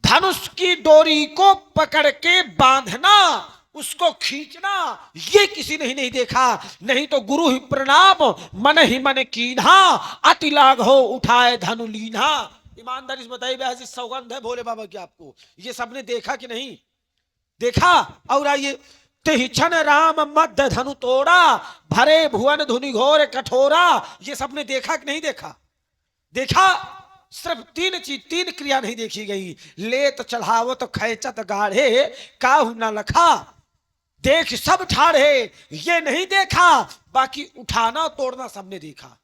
धनुष की डोरी को पकड़ के बांधना, उसको खींचना, ये किसी ने ही नहीं देखा। नहीं तो गुरु ही प्रणाम मन ही मन कीन्हा, अति लाघ हो उठाए धनु लीन्हा। ईमानदारी से बताइए व्यास जी, सौगंध है भोले बाबा की आपको, ये सबने देखा कि नहीं देखा? और आइए, तेहि क्षण राम मध्य धनु तोड़ा, भरे भुवन धुनि घोर कठोरा। ये सबने देखा कि नहीं देखा? देखा। सिर्फ तीन चीज, तीन क्रिया नहीं देखी गई, लेत चढ़ावत खैचत गाढ़े काहू न लखा। देख सब ठाड़े, ये नहीं देखा, बाकी उठाना तोड़ना सबने देखा।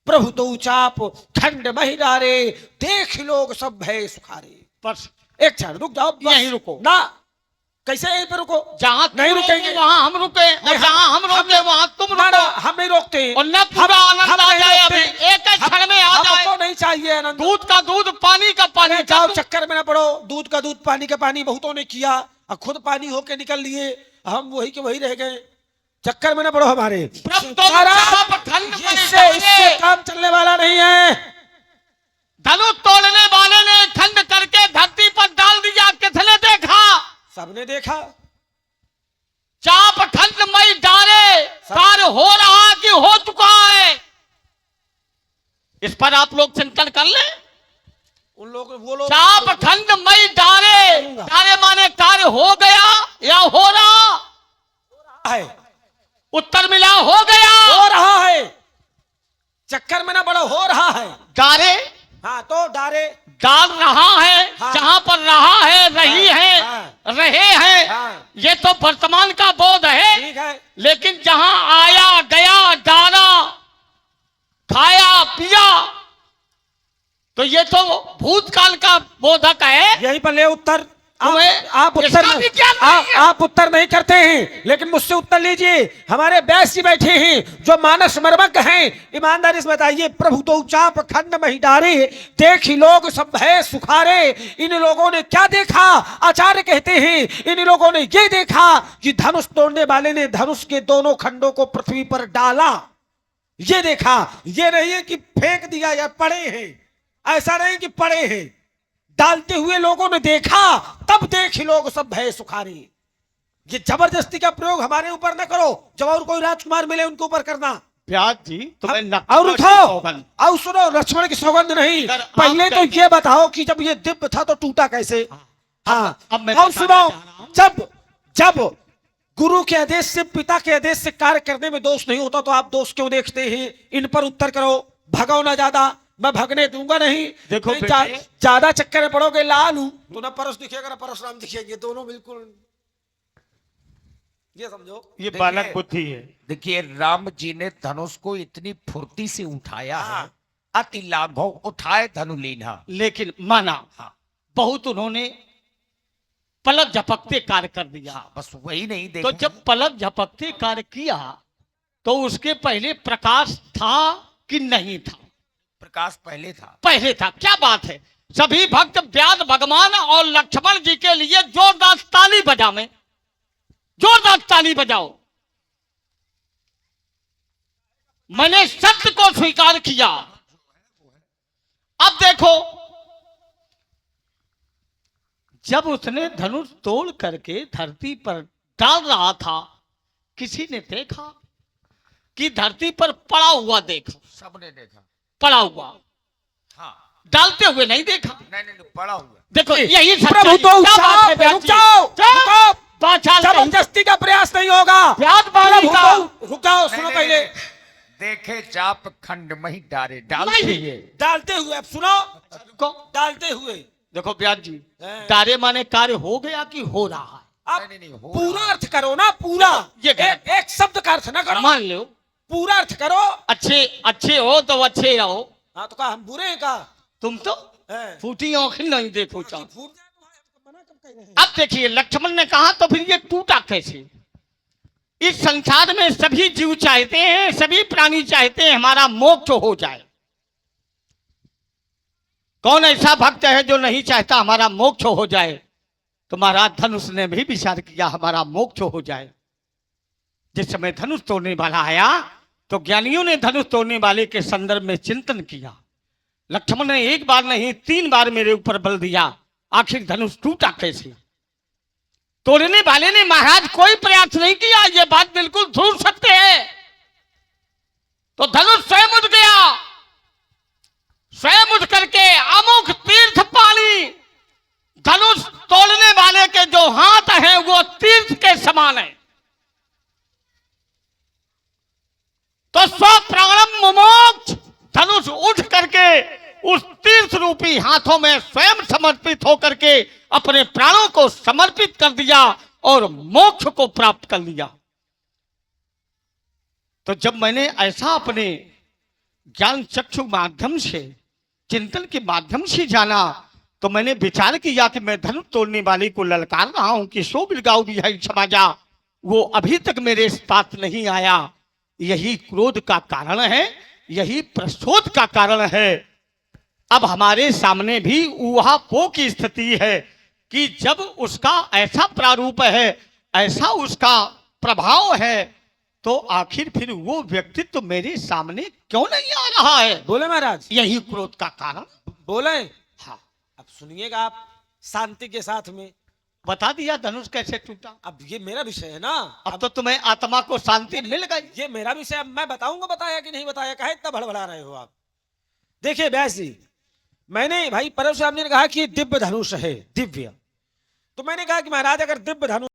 प्रभु तो चाप खंड महिरारे, देख लोग सब भय सुखारे। पर एक क्षण रुक जाओ, यहीं रुको ना। कैसे यहीं पे रुको? जहां नहीं रुकेंगे, वहां हम रुके, और जहां हम रुके वहां तुम ना, रुको। हम नहीं रोकते, और न पूरा आनंद आ जाए, अभी एक एक क्षण में आ जाए। हमको नहीं चाहिए आनंद। दूध का दूध, पानी का पानी। अरे जाओ, चक्कर में ना पड़ो। दूध का दूध, पानी का पानी बहुतों ने किया, और खुद पानी होके निकल लिए, हम वही के वही रह गए। चक्कर में ना पड़ो हमारे, इससे काम चलने वाला नहीं है। धनुष तोड़ने वाले ने खंड करके धरती पर डाल दिया, किसने देखा? सबने देखा। चाप खंड मई डारे, कार्य हो रहा कि हो चुका है, इस पर आप लोग चिंतन कर लें। उन लोग वो लोग चाप खंड मई डारे, डारे माने कार्य हो गया या हो रहा है? उत्तर मिला, हो गया, हो रहा है। चक्कर में ना बड़ा, हो रहा है। डारे, हाँ तो डारे, डाल रहा है, हाँ। जहां पर रहा है, रही हाँ, है, हाँ। रहे हैं, हाँ। ये तो वर्तमान का बोध है। ठीक है। लेकिन जहां आया गया, डाला, खाया पिया, तो ये तो भूतकाल का बोधक है। यहीं पर ले उत्तर। तुम्हें आप उत्तर इसका भी ज्ञान नहीं है। आप उत्तर नहीं करते हैं, लेकिन मुझसे उत्तर लीजिए। हमारे व्यास जी बैठे हैं जो मानस मर्मज्ञ हैं, ईमानदारी से बताइए। प्रभु तो चाप खंड मही डारे, देख ही लोग सब है सुखारे। इन लोगों ने क्या देखा? आचार्य कहते हैं इन लोगों ने ये देखा कि धनुष तोड़ने वाले ने धनुष के दोनों खंडों को पृथ्वी पर डाला। ये देखा, ये नहीं है कि फेंक दिया या पड़े हैं, ऐसा नहीं कि पड़े हैं, डालते हुए लोगों ने देखा। तब देख लोग सब भय सुखारे। ये जबरदस्ती का प्रयोग हमारे ऊपर न करो, जब और कोई राजकुमार मिले उनके ऊपर करना। व्यास जी तुम्हें और उठाओ, और सुनो, लक्ष्मण की सौगंध नहीं। पहले तो ये बताओ कि जब ये दिव्य था तो टूटा कैसे? हाँ, और सुनो, जब गुरु के आदेश से, पिता के आदेश से कार्य करने में दोष नहीं होता तो आप दोष क्यों देखते हैं? इन पर उत्तर करो। भगाओ ना ज्यादा, मैं भगने दूंगा नहीं। देखो नहीं, ज्यादा चक्कर में पड़ोगे लाल हूं तो ना परस दिखेगा ना परशुराम दिखेंगे, दोनों बिल्कुल। ये समझो, ये बालक बुद्धि है। देखिए, राम जी ने धनुष को इतनी फुर्ती से उठाया है, अति लाघव उठाए धनु लीन्हा। लेकिन माना, बहुत उन्होंने पलक झपकते कार्य कर दिया। बस वही नहीं तो देखा। जब पलक झपकते कार्य किया तो उसके पहले प्रकाश था कि नहीं था? प्रकाश पहले था। पहले था। क्या बात है। सभी भक्त व्यास भगवान और लक्ष्मण जी के लिए जोरदार ताली बजावें, जोरदार ताली बजाओ। मैंने सत्य को स्वीकार किया। अब देखो, जब उसने धनुष तोड़ करके धरती पर डाल रहा था, किसी ने देखा कि धरती पर पड़ा हुआ देखा, सबने देखा। पड़ा हुआ, हाँ, डालते हुए नहीं देखा। नहीं नहीं नहीं, पड़ा हुआ। देखो यही प्रभु सच्चाई। तो क्या बात है ब्यास रुक जी? जाओ, क्या? रुको। बात चाल नहीं। जबरदस्ती का प्रयास नहीं होगा। ब्यास बारी का रुक जाओ, नहीं, सुनो नहीं, पहले। नहीं, देखे चाप खंड में ही डारे डाल नहीं। दिए। डालते हुए, अब सुनो, रुको। डालते हुए। देखो ब्यास जी, हैं। कार्य माने कार्य हो गया कि हो रहा है? अब नहीं, नहीं, हो पूरा रहा। अर्थ करो ना, पूरा। ये गलत। एक शब्द का अर्थ ना करो, मान लो पूरा अर्थ करो। अच्छे अच्छे हो तो अच्छे रहो। हाँ तो कहा हम बुरे हैं का? तुम तो हैं। फूटी आंखें नहीं देखो चाहो। फूट जाए तो भाई, मना कब कह रहे हैं? अब देखिए लक्ष्मण ने कहा तो फिर ये टूटा कैसे? इस संसार में सभी जीव चाहते हैं, सभी प्राणी चाहते हैं हमारा मोक्ष हो जाए। कौन ऐसा भक्त है जो नहीं चाहता हमारा मोक्ष हो जाए? तो महाराज धनुष ने भी विचार किया हमारा मोक्ष हो जाए। जिस समय धनुष तोड़ने वाला आया तो ज्ञानियों ने धनुष तोड़ने वाले के संदर्भ में चिंतन किया। लक्ष्मण ने एक बार नहीं 3 बार मेरे ऊपर बल दिया, आखिर धनुष टूटा कैसे? तोड़ने वाले ने महाराज कोई प्रयास नहीं किया, यह बात बिल्कुल ध्रुव सत्य है। तो धनुष स्वयं उठ गया, स्वयं उठ करके अमुक तीर्थ पानी। धनुष तोड़ने वाले के जो हाथ हैं वो तीर्थ के समान है। तो स्व प्राणम मुमोक्ष, धनुष उठ करके उस तीर्थ रूपी हाथों में स्वयं समर्पित होकर के अपने प्राणों को समर्पित कर दिया और मोक्ष को प्राप्त कर लिया। तो जब मैंने ऐसा अपने ज्ञान चक्षु माध्यम से, चिंतन के माध्यम से जाना, तो मैंने विचार किया कि मैं धनुष तोड़ने वाले को ललकार रहा हूं कि सो बिलगाऊ भी है समाजा, वो अभी तक मेरे पास नहीं आया। यही क्रोध का कारण है, यही प्रसोद का कारण है। अब हमारे सामने भी ऊहापोह की स्थिति है कि जब उसका ऐसा प्रारूप है, ऐसा उसका प्रभाव है, तो आखिर फिर वो व्यक्तित्व मेरे सामने क्यों नहीं आ रहा है? बोले महाराज, यही क्रोध का कारण। बोले। हाँ, अब सुनिएगा आप शांति के साथ में। बता दिया धनुष कैसे टूटा। अब ये मेरा विषय है ना, अब तो तुम्हें आत्मा को शांति मिल गई। ये मेरा विषय। अब मैं बताऊंगा बताया कि नहीं बताया, कहे इतना भड़बड़ा रहे हो आप। देखिए व्यास जी, मैंने भाई परशुराम जी ने कहा कि दिव्य धनुष है, दिव्य। तो मैंने कहा कि महाराज अगर दिव्य धनुष